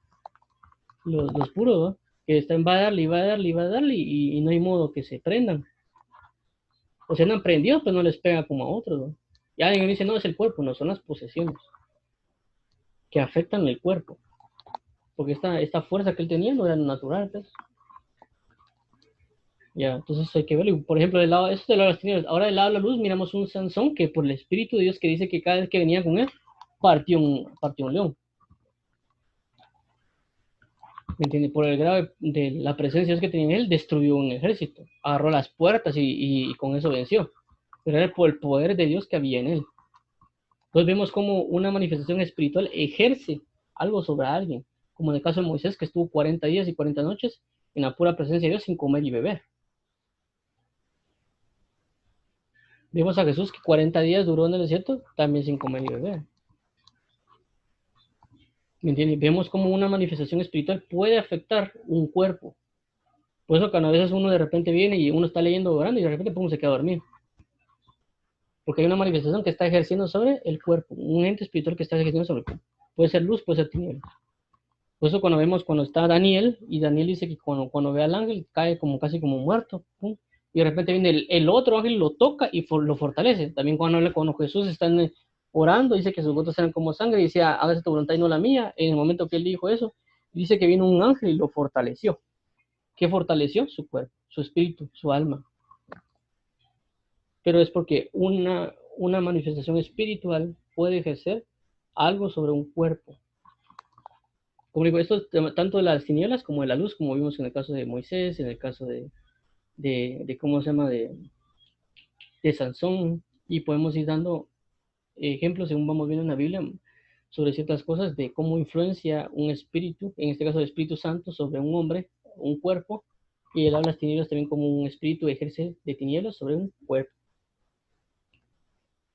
puros, ¿no? Que están, va a darle, y va a darle, y va a darle, y no hay modo que se prendan. O sea, no han prendido, pero no les pega como a otros, ¿no? Y alguien dice, no, es el cuerpo, no, son las posesiones que afectan el cuerpo. Porque esta fuerza que él tenía no era natural, pues. Ya, entonces hay que verlo. Por ejemplo, eso del lado de las tinieblas. Ahora del lado de la luz miramos un Sansón que por el Espíritu de Dios que dice que cada vez que venía con él, partió un león. ¿Me entiendes? Por el grado de la presencia de Dios que tenía en él, destruyó un ejército. Agarró las puertas y con eso venció. Pero era por el poder de Dios que había en él. Entonces vemos como una manifestación espiritual ejerce algo sobre alguien. Como en el caso de Moisés, que estuvo 40 días y 40 noches en la pura presencia de Dios sin comer y beber. Vemos a Jesús que 40 días duró en el desierto también sin comer y beber. ¿Me entiendes? Vemos cómo una manifestación espiritual puede afectar un cuerpo. Por eso cuando a veces uno de repente viene y uno está leyendo orando y de repente pum, se queda dormido. Porque hay una manifestación que está ejerciendo sobre el cuerpo, un ente espiritual que está ejerciendo sobre el cuerpo. Puede ser luz, puede ser tinieblas. Por eso cuando vemos cuando está Daniel, y Daniel dice que cuando ve al ángel cae como casi como muerto, pum, y de repente viene el otro ángel, lo toca y lo fortalece. También cuando Jesús está orando, dice que sus gotas eran como sangre, y decía, hágase tu voluntad y no la mía. En el momento que él dijo eso, dice que vino un ángel y lo fortaleció. ¿Qué fortaleció? Su cuerpo, su espíritu, su alma. Pero es porque una manifestación espiritual puede ejercer algo sobre un cuerpo. Como digo, esto tanto de las tinieblas como de la luz, como vimos en el caso de Moisés, en el caso de ¿cómo se llama? De Sansón, y podemos ir dando ejemplos según vamos viendo en la Biblia sobre ciertas cosas de cómo influencia un espíritu, en este caso el Espíritu Santo, sobre un hombre, un cuerpo, y él habla las tinieblas también como un espíritu ejerce de tinieblas sobre un cuerpo.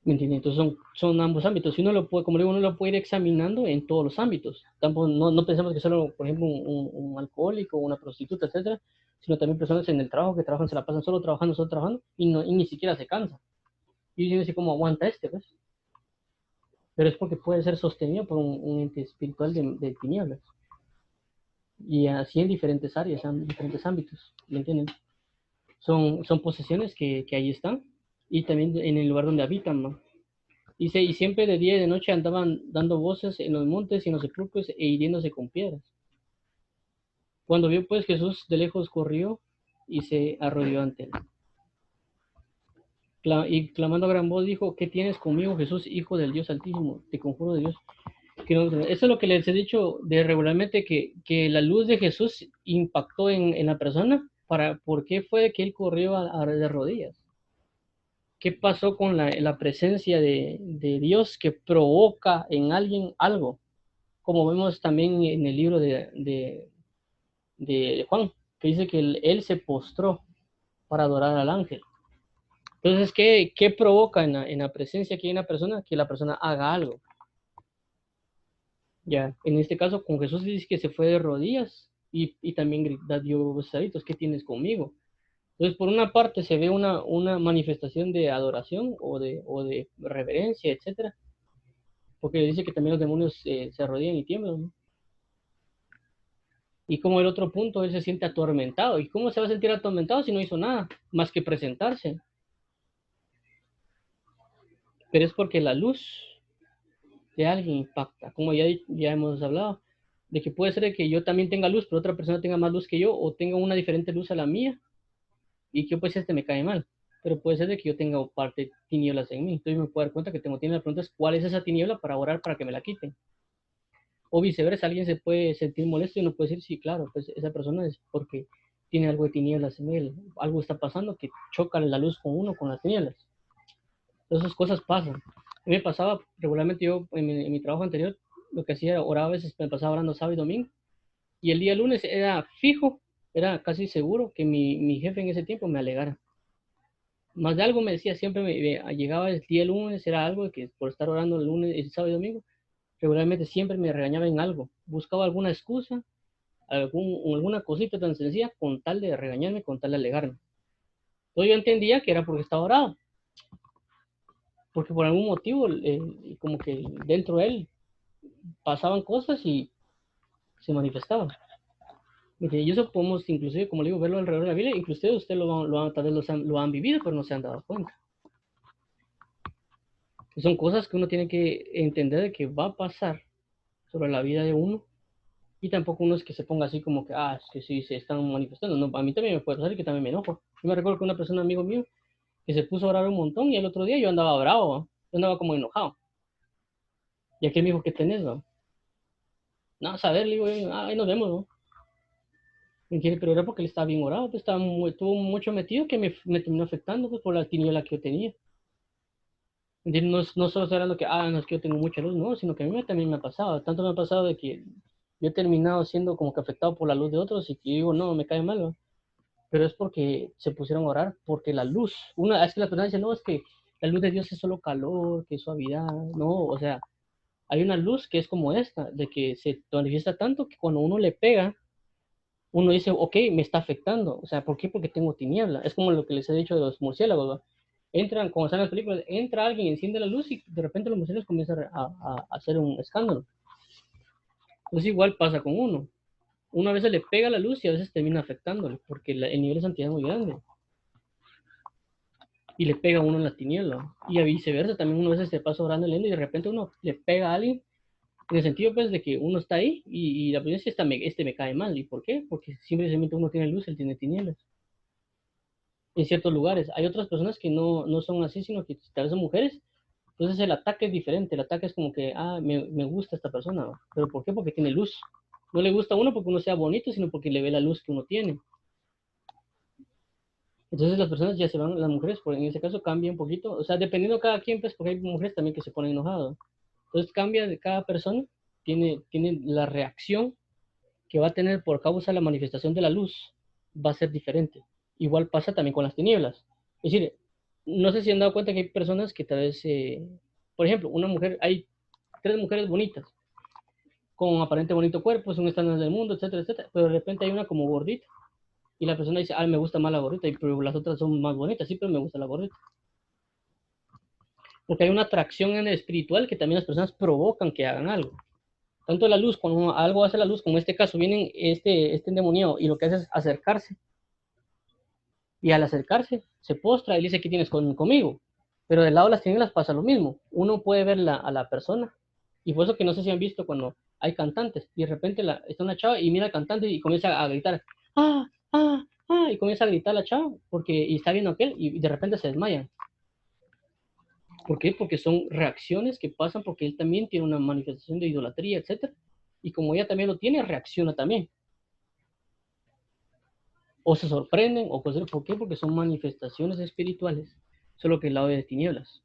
¿Me entiendes? Entonces son ambos ámbitos. Y uno lo puede, como digo, uno lo puede ir examinando en todos los ámbitos. Tampoco, no pensamos que solo, por ejemplo, un alcohólico, una prostituta, etcétera, sino también personas en el trabajo que trabajan, se la pasan solo trabajando, y ni siquiera se cansan. Y dicen así como aguanta pues. Pero es porque puede ser sostenido por un ente espiritual de tinieblas. Y así en diferentes áreas, en diferentes ámbitos. ¿Me entienden? Son posesiones que ahí están. Y también en el lugar donde habitan, ¿no? Dice, y siempre de día y de noche andaban dando voces en los montes y en los sepulcros e hiriéndose con piedras. Cuando vio pues Jesús de lejos corrió y se arrodilló ante él. Y clamando a gran voz dijo, ¿qué tienes conmigo, Jesús, Hijo del Dios Altísimo? Te conjuro de Dios. Eso es lo que les he dicho de regularmente, que la luz de Jesús impactó en la persona. ¿Por qué fue que él corrió de rodillas? ¿Qué pasó con la presencia de Dios que provoca en alguien algo? Como vemos también en el libro de Juan, que dice que él se postró para adorar al ángel. Entonces, ¿qué provoca en la presencia que hay una persona? Que la persona haga algo. Ya, en este caso, con Jesús dice que se fue de rodillas y también dio besaditos, ¿qué tienes conmigo? Entonces, por una parte se ve una manifestación de adoración o de reverencia, etcétera, porque dice que también los demonios se arrodillan y tiemblan, ¿no? Y como el otro punto, él se siente atormentado. ¿Y cómo se va a sentir atormentado si no hizo nada más que presentarse? Pero es porque la luz de alguien impacta. Como ya hemos hablado, de que puede ser que yo también tenga luz, pero otra persona tenga más luz que yo, o tenga una diferente luz a la mía, y que pues me cae mal. Pero puede ser de que yo tenga parte tinieblas en mí. Entonces me puedo dar cuenta que tengo tinieblas. La pregunta es, ¿cuál es esa tiniebla para orar para que me la quiten? O viceversa, alguien se puede sentir molesto y uno puede decir, sí, claro, pues esa persona es porque tiene algo de tinieblas en él. Algo está pasando que choca la luz con uno, con las tinieblas. Entonces, esas cosas pasan. A mí me pasaba regularmente, yo en mi trabajo anterior, lo que hacía era orar a veces, me pasaba orando sábado y domingo. Y el día lunes era fijo, era casi seguro que mi jefe en ese tiempo me alegara. Más de algo me decía, siempre llegaba el día lunes, era algo de que por estar orando el lunes, el sábado y domingo, regularmente siempre me regañaba en algo. Buscaba alguna excusa, alguna cosita tan sencilla con tal de regañarme, con tal de alegarme. Entonces yo entendía que era porque estaba orado, porque por algún motivo, como que dentro de él pasaban cosas y se manifestaban. Y eso podemos, inclusive, como le digo, verlo alrededor de la Biblia, inclusive usted tal vez lo han vivido, pero no se han dado cuenta. Son cosas que uno tiene que entender de que va a pasar sobre la vida de uno, y tampoco uno es que se ponga así como que, es que sí, se están manifestando. No, a mí también me puede pasar y que también me enojo. Yo me recuerdo que una persona, amigo mío, que se puso a orar un montón y el otro día yo andaba bravo, ¿no? Yo andaba como enojado. Y aquel me dijo, ¿qué tenés, no? No, saber, le digo, ahí nos vemos, ¿no? Pero era porque él estaba bien orado, pues estuvo mucho metido que me terminó afectando pues, por la tiniebla que yo tenía. No, no solo estoy hablando que, no es que yo tengo mucha luz, no, sino que a mí también me ha pasado. Tanto me ha pasado de que yo he terminado siendo como que afectado por la luz de otros y que yo digo, no, me cae mal, ¿no? Pero es porque se pusieron a orar, porque la luz, es que la persona dice, no, es que la luz de Dios es solo calor, que es suavidad, no, o sea, hay una luz que es como esta, de que se manifiesta tanto que cuando uno le pega, uno dice, ok, me está afectando. O sea, ¿por qué? Porque tengo tiniebla. Es como lo que les he dicho de los murciélagos, ¿va? Entran, como están en las películas, entra alguien, enciende la luz y de repente los murciélagos comienzan a hacer un escándalo. Entonces igual pasa con uno. Uno a veces le pega la luz y a veces termina afectándole, porque el nivel de santidad es muy grande. Y le pega a uno en la tiniebla. Y a viceversa, también uno a veces se pasa orando leyendo y de repente uno le pega a alguien en el sentido pues de que uno está ahí y la primera es este me cae mal. ¿Y por qué? Porque simplemente uno tiene luz, él tiene tinieblas en ciertos lugares. Hay otras personas que no son así, sino que tal vez son mujeres. Entonces el ataque es diferente. El ataque es como que, me gusta esta persona, ¿no? ¿Pero por qué? Porque tiene luz. No le gusta a uno porque uno sea bonito, sino porque le ve la luz que uno tiene. Entonces las personas ya se van, las mujeres, en ese caso cambia un poquito. O sea, dependiendo de cada quien, pues, porque hay mujeres también que se ponen enojadas. Entonces cambia de cada persona, tiene la reacción que va a tener por causa de la manifestación de la luz, va a ser diferente. Igual pasa también con las tinieblas. Es decir, no sé si han dado cuenta que hay personas que tal vez, por ejemplo, hay 3 mujeres bonitas, con aparente bonito cuerpo, son estándares del mundo, etcétera, etcétera, pero de repente hay una como gordita, y la persona dice, me gusta más la gordita, pero las otras son más bonitas, sí, pero me gusta la gordita. Porque hay una atracción en el espiritual que también las personas provocan que hagan algo. Tanto la luz, cuando algo hace la luz, como en este caso, viene este endemoniado y lo que hace es acercarse. Y al acercarse, se postra y dice, ¿qué tienes conmigo? Pero del lado de las tinieblas pasa lo mismo. Uno puede ver a la persona. Y por eso que no sé si han visto cuando hay cantantes y de repente está una chava y mira al cantante y comienza a gritar, y comienza a gritar la chava y está viendo aquel y de repente se desmayan. ¿Por qué? Porque son reacciones que pasan porque él también tiene una manifestación de idolatría, etcétera. Y como ella también lo tiene, reacciona también. O se sorprenden, o cosas. ¿Por qué? Porque son manifestaciones espirituales, solo que el lado de tinieblas.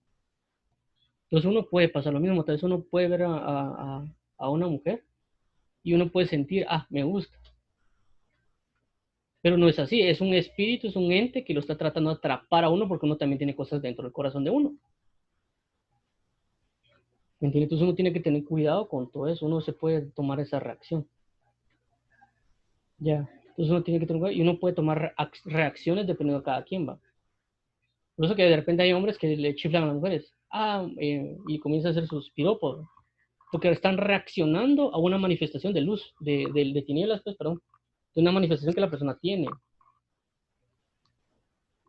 Entonces uno puede pasar lo mismo, tal vez uno puede ver a una mujer y uno puede sentir, me gusta. Pero no es así, es un espíritu, es un ente que lo está tratando de atrapar a uno porque uno también tiene cosas dentro del corazón de uno. ¿Me entiendes? Entonces uno tiene que tener cuidado con todo eso, uno se puede tomar esa reacción. Ya, entonces uno tiene que tener cuidado y uno puede tomar reacciones dependiendo de cada quien, va. Por eso que de repente hay hombres que le chiflan a las mujeres, y comienza a hacer sus piropos. porque están reaccionando a una manifestación de luz, de tinieblas, pues, perdón, de una manifestación que la persona tiene.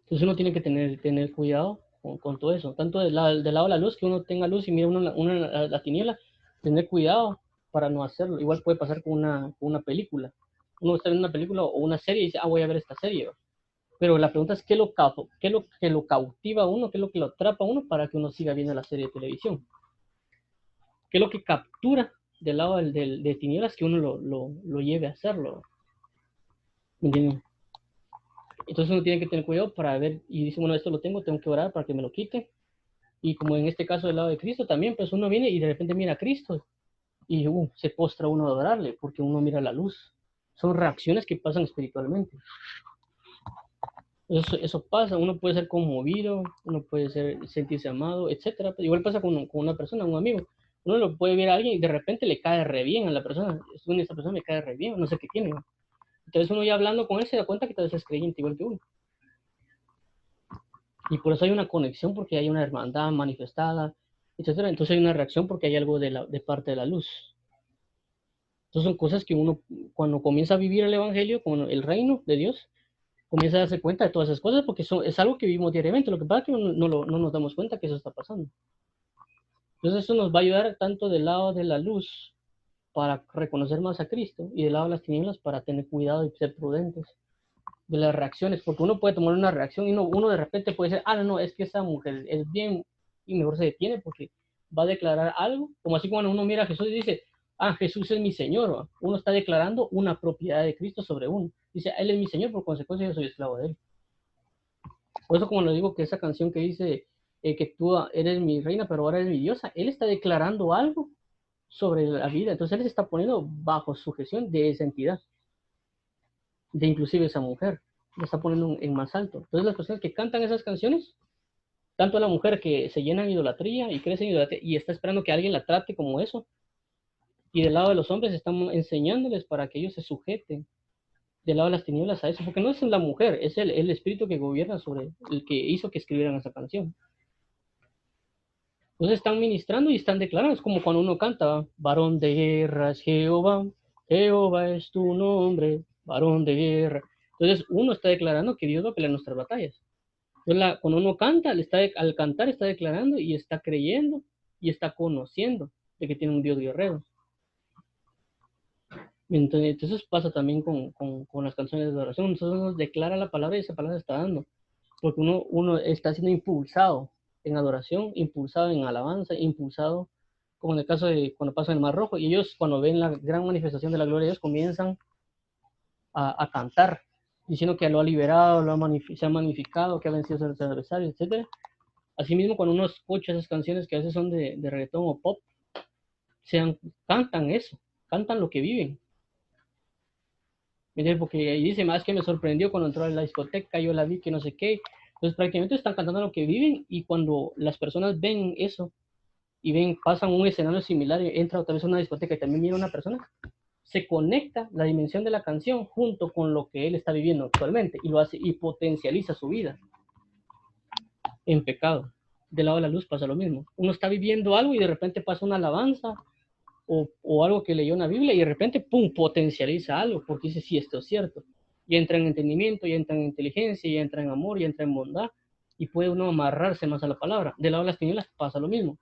Entonces uno tiene que tener cuidado con todo eso, tanto del lado de la luz, que uno tenga luz y mira la tiniebla, tener cuidado para no hacerlo. Igual puede pasar con una película. Uno está viendo una película o una serie y dice, voy a ver esta serie. Pero la pregunta es, qué es lo que lo cautiva a uno? ¿Qué es lo que lo atrapa a uno para que uno siga viendo la serie de televisión? ¿Qué es lo que captura del lado de tinieblas que uno lo lleve a hacerlo? ¿Me entienden? Entonces uno tiene que tener cuidado para ver, y dice, bueno, esto lo tengo que orar para que me lo quite. Y como en este caso del lado de Cristo también, pues uno viene y de repente mira a Cristo y se postra uno a adorarle porque uno mira la luz. Son reacciones que pasan espiritualmente. Eso pasa, uno puede ser conmovido, uno puede sentirse amado, etcétera. Igual pasa con una persona, un amigo. Uno lo puede ver a alguien y de repente le cae re bien a la persona. Esta persona me cae re bien, no sé qué tiene. Entonces uno ya hablando con él se da cuenta que tal vez es creyente igual que uno. Y por eso hay una conexión, porque hay una hermandad manifestada, etcétera. Entonces hay una reacción porque hay algo de parte de la luz. Entonces son cosas que uno, cuando comienza a vivir el evangelio, con el reino de Dios, comienza a darse cuenta de todas esas cosas porque es algo que vivimos diariamente. Lo que pasa es que no nos damos cuenta que eso está pasando. Entonces eso nos va a ayudar tanto del lado de la luz para reconocer más a Cristo y del lado de las tinieblas para tener cuidado y ser prudentes de las reacciones, porque uno puede tomar una reacción y uno de repente puede decir, no, es que esa mujer es bien, y mejor se detiene porque va a declarar algo, como así cuando uno mira a Jesús y dice, Jesús es mi Señor, ¿va? Uno está declarando una propiedad de Cristo sobre uno, dice, Él es mi Señor, por consecuencia yo soy esclavo de Él. Por eso como le digo que esa canción que dice que tú eres mi reina, pero ahora eres mi diosa, Él está declarando algo sobre la vida, entonces Él se está poniendo bajo sujeción de esa entidad, de inclusive esa mujer, la está poniendo en más alto. Entonces las personas que cantan esas canciones, tanto la mujer que se llena de idolatría y crece en idolatría y está esperando que alguien la trate como eso, y del lado de los hombres estamos enseñándoles para que ellos se sujeten del lado de las tinieblas a eso, porque no es la mujer, es el espíritu que gobierna sobre el que hizo que escribieran esa canción. Entonces están ministrando y están declarando, es como cuando uno canta, varón de guerra es Jehová, Jehová es tu nombre, varón de guerra. Entonces uno está declarando que Dios va a pelear nuestras batallas. Entonces cuando uno canta, al cantar está declarando y está creyendo y está conociendo de que tiene un Dios guerrero. Entonces pasa también con las canciones de adoración. Entonces uno declara la palabra y esa palabra está dando. Porque uno está siendo impulsado en adoración, impulsado en alabanza, impulsado, como en el caso de cuando pasa en el Mar Rojo. Y ellos cuando ven la gran manifestación de la gloria de Dios comienzan a cantar, diciendo que lo ha liberado, se ha magnificado, que ha vencido a sus adversarios, etc. Asimismo, cuando uno escucha esas canciones que a veces son de reggaetón o pop, cantan eso, cantan lo que viven. Porque ahí dice, más que me sorprendió cuando entró a la discoteca, yo la vi, que no sé qué. Entonces prácticamente están cantando lo que viven y cuando las personas ven eso y pasan un escenario similar y entra otra vez a una discoteca y también mira una persona, se conecta la dimensión de la canción junto con lo que él está viviendo actualmente y lo hace y potencializa su vida en pecado. Del lado de la luz pasa lo mismo. Uno está viviendo algo y de repente pasa una alabanza o algo que leyó en la Biblia y de repente, ¡pum!, potencializa algo porque dice, sí, esto es cierto. Y entra en entendimiento, y entra en inteligencia, y entra en amor, y entra en bondad, y puede uno amarrarse más a la palabra. Del lado de las tinieblas pasa lo mismo.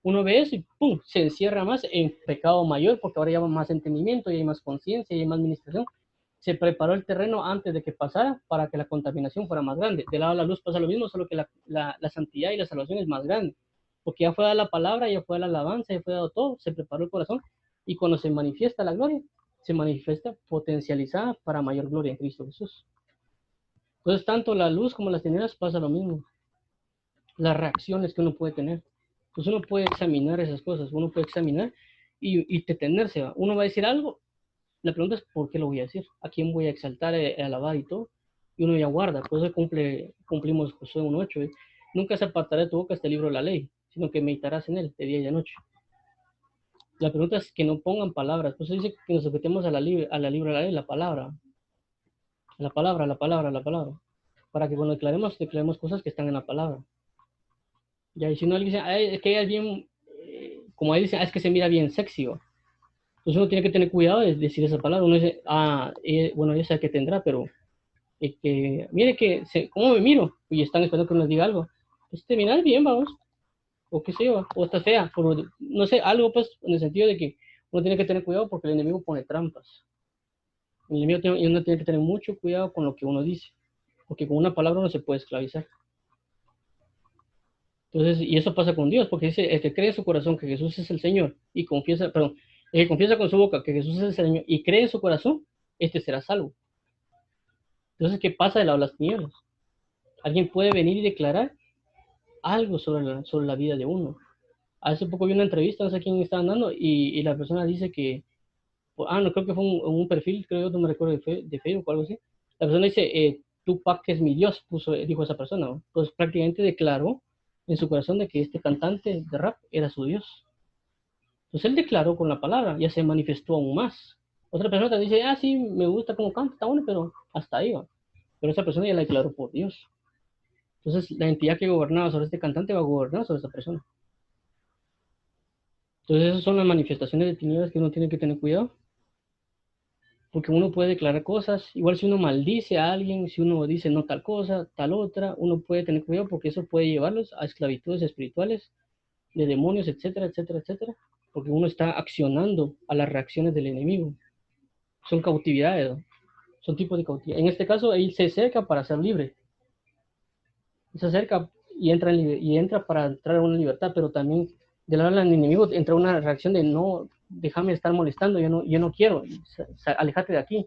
Uno ve eso y ¡pum!, se encierra más en pecado mayor porque ahora ya va más entendimiento, y hay más conciencia, y hay más administración. Se preparó el terreno antes de que pasara para que la contaminación fuera más grande. Del lado de la luz pasa lo mismo, solo que la santidad y la salvación es más grande porque ya fue dada la palabra, ya fue dada la alabanza, ya fue dado todo, se preparó el corazón, y cuando se manifiesta la gloria, se manifiesta potencializada para mayor gloria en Cristo Jesús. Entonces, tanto la luz como las tinieblas pasa lo mismo, las reacciones que uno puede tener. Pues uno puede examinar esas cosas, uno puede examinar y detenerse. Uno va a decir algo, la pregunta es, ¿por qué lo voy a decir? ¿A quién voy a exaltar, alabar y todo? Y uno ya guarda, por eso cumplimos Josué 1:8. Nunca se apartará de tu boca este libro de la ley, sino que meditarás en él de día y de noche. La pregunta es que no pongan palabras. Pues dice que nos sujetemos a la libra de la ley, la palabra. La palabra, la palabra, la palabra. Para que cuando declaremos cosas que están en la palabra. Ya, y si no alguien dice, es que ella es bien como ahí dice, es que se mira bien sexy, ¿va? Entonces uno tiene que tener cuidado de decir esa palabra. Uno dice, bueno, ella sabe que tendrá, pero que, mire que, ¿cómo me miro? Y están esperando que uno les diga algo. Pues te miras bien, vamos, o qué sé yo, o estás fea, no sé, algo pues, en el sentido de que uno tiene que tener cuidado porque el enemigo pone trampas. El enemigo y uno tiene que tener mucho cuidado con lo que uno dice, porque con una palabra uno se puede esclavizar. Entonces, y eso pasa con Dios, porque dice, el que cree en su corazón que Jesús es el Señor y confiesa, perdón, el que confiesa con su boca que Jesús es el Señor y cree en su corazón, este será salvo. Entonces, ¿qué pasa de lado de las tinieblas? Alguien puede venir y declarar algo sobre la vida de uno. Hace poco vi una entrevista, no sé quién estaba dando, y la persona dice que, no, creo que fue un perfil, creo, no me recuerdo de Facebook o algo así. La persona dice, Tupac es mi Dios, dijo esa persona, ¿no? Pues prácticamente declaró en su corazón de que este cantante de rap era su Dios. Entonces él declaró con la palabra, ya se manifestó aún más. Otra persona te dice, sí, me gusta cómo canta, está bueno, pero hasta ahí va. Pero esa persona ya la declaró por Dios. Entonces la entidad que gobernaba sobre este cantante va a gobernar sobre esa persona. Entonces esas son las manifestaciones de tinieblas que uno tiene que tener cuidado. Porque uno puede declarar cosas, igual si uno maldice a alguien, si uno dice no tal cosa, tal otra, uno puede tener cuidado porque eso puede llevarlos a esclavitudes espirituales, de demonios, etcétera, etcétera, etcétera. Porque uno está accionando a las reacciones del enemigo. Son cautividades, ¿no? Son tipos de cautividad. En este caso, él se acerca para ser libre. Se acerca y entra para entrar a una libertad, pero también del lado del enemigo entra una reacción de no, déjame estar molestando, yo no quiero, alejate de aquí.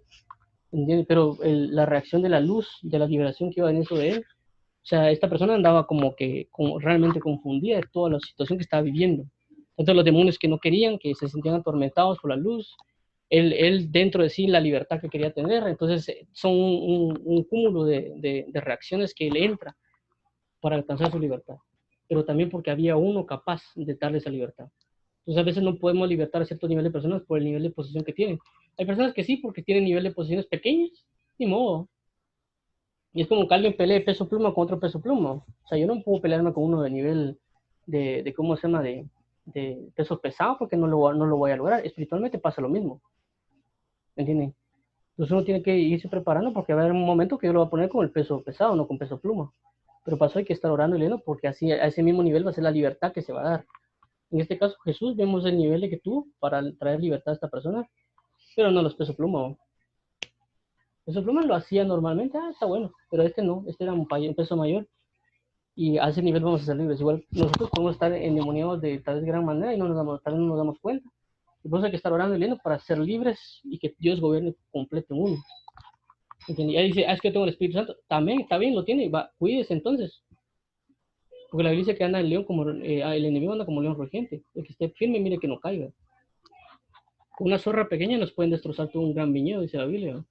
¿Entiendes? Pero la reacción de la luz, de la liberación que iba en eso de él, o sea, esta persona andaba como realmente confundida de toda la situación que estaba viviendo. Entonces los demonios que no querían, que se sentían atormentados por la luz, él dentro de sí la libertad que quería tener, entonces son un cúmulo de reacciones que le entra para alcanzar su libertad, pero también porque había uno capaz de darle esa libertad. Entonces a veces no podemos libertar a cierto nivel de personas por el nivel de posición que tienen. Hay personas que sí, porque tienen nivel de posiciones pequeñas, ni modo. Y es como que alguien pelee peso pluma con otro peso pluma. O sea, yo no puedo pelearme con uno de nivel de ¿cómo se llama? De peso pesado porque no lo voy a lograr. Espiritualmente pasa lo mismo. ¿Me entienden? Entonces uno tiene que irse preparando porque va a haber un momento que yo lo voy a poner con el peso pesado, no con peso pluma. Pero pasó hay que estar orando y leyendo porque así a ese mismo nivel va a ser la libertad que se va a dar. En este caso, Jesús, vemos el nivel de que tuvo para traer libertad a esta persona, pero no los peso pluma. Peso pluma lo hacía normalmente, está bueno, pero este no, este era un peso mayor y a ese nivel vamos a ser libres. Igual nosotros podemos estar endemoniados de tal vez gran manera y tal vez no nos damos cuenta. Y por eso hay que estar orando y leyendo para ser libres y que Dios gobierne completo en uno. ¿Entiendes? Y ahí dice, es que tengo el Espíritu Santo. También, está bien, lo tiene, cuídese entonces. Porque la Biblia dice que anda el león como, el enemigo anda como león rugiente. El que esté firme, mire que no caiga. Con una zorra pequeña nos pueden destrozar todo un gran viñedo, dice la Biblia, ¿no?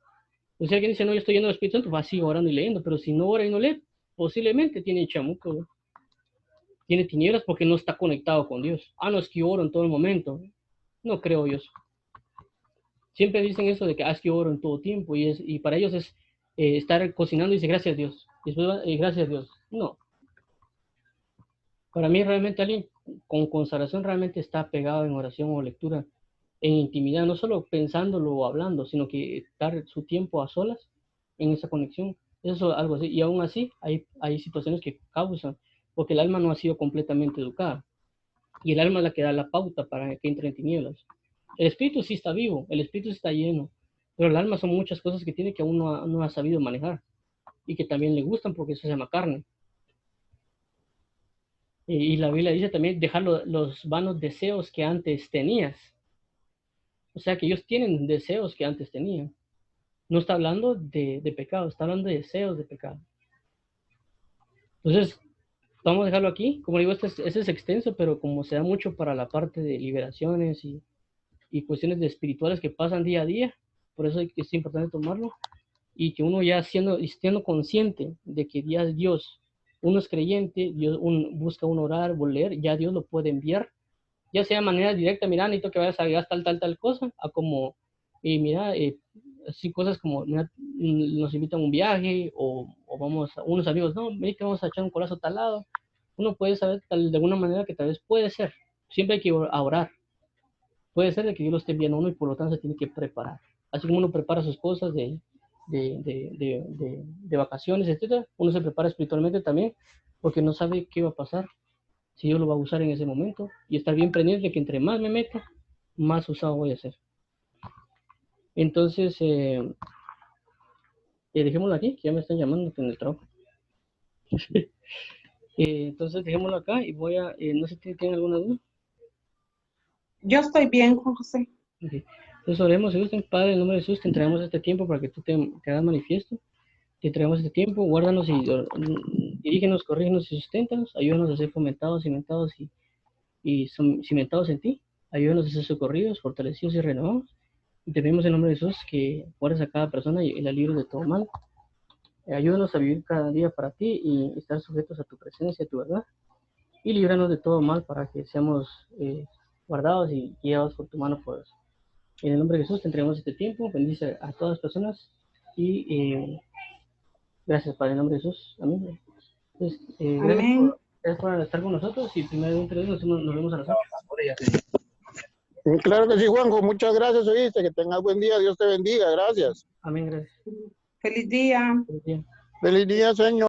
O sea, alguien dice, no, yo estoy lleno del Espíritu Santo, va así orando y leyendo, pero si no ora y no lee, posiblemente tiene chamuco, ¿no? Tiene tinieblas porque no está conectado con Dios. No, es que yo oro en todo el momento. No creo yo eso. Siempre dicen eso de que es que yo oro en todo tiempo y para ellos es estar cocinando y dice gracias a Dios. Y después gracias a Dios. No. Para mí realmente alguien con consagración realmente está pegado en oración o lectura, en intimidad, no solo pensándolo o hablando, sino que dar su tiempo a solas en esa conexión. Eso es algo así. Y aún así hay situaciones que causan, porque el alma no ha sido completamente educada. Y el alma es la que da la pauta para que entre en tinieblas. El espíritu sí está vivo, el espíritu sí está lleno, pero el alma son muchas cosas que tiene que aún no ha sabido manejar y que también le gustan porque eso se llama carne. Y la Biblia dice también dejar los vanos deseos que antes tenías. O sea que ellos tienen deseos que antes tenían. No está hablando de pecado, está hablando de deseos de pecado. Entonces, vamos a dejarlo aquí. Como digo, este es extenso, pero como se da mucho para la parte de liberaciones y cuestiones de espirituales que pasan día a día, por eso es importante tomarlo y que uno ya siendo consciente de que ya Dios, uno es creyente, busca un orar, volver, ya Dios lo puede enviar, ya sea de manera directa, mira, necesito que vayas a gastar tal cosa, a como, mira, así cosas como, mira, nos invitan a un viaje o vamos a unos amigos, no, mira que vamos a echar un colazo a tal lado, uno puede saber de alguna manera que tal vez puede ser, siempre hay que orar. Puede ser de que Dios lo esté enviando a uno y por lo tanto se tiene que preparar. Así como uno prepara sus cosas de vacaciones, etcétera, uno se prepara espiritualmente también porque no sabe qué va a pasar, si Dios lo va a usar en ese momento y estar bien pendiente de que entre más me meta, más usado voy a ser. Entonces, dejémoslo aquí, que ya me están llamando en el trabajo. Entonces, dejémoslo acá y voy a, no sé si tienen alguna duda. Yo estoy bien, Juan José. Okay. Entonces oremos, Jesús, Padre, en nombre de Jesús, te entregamos este tiempo para que tú te hagas manifiesto. Te entregamos este tiempo, guárdanos y dirígenos, corrígenos y susténtanos. Ayúdanos a ser fomentados, cimentados y cimentados en ti. Ayúdanos a ser socorridos, fortalecidos y renovados. Y te pedimos en nombre de Jesús que guardes a cada persona y la libres de todo mal. Ayúdanos a vivir cada día para ti y estar sujetos a tu presencia, a tu verdad. Y líbranos de todo mal para que seamos guardados y guiados por tu mano poderosa. En el nombre de Jesús te entregamos este tiempo. Bendice a todas las personas y gracias, Padre, en el nombre de Jesús. Amén. Entonces, Amén. gracias por estar con nosotros y primero de interés nos vemos a las 8. Claro que sí, Juanjo. Muchas gracias, oíste. Que tengas buen día. Dios te bendiga. Gracias. Amén, gracias. Feliz día. Feliz día. Feliz día, Señor.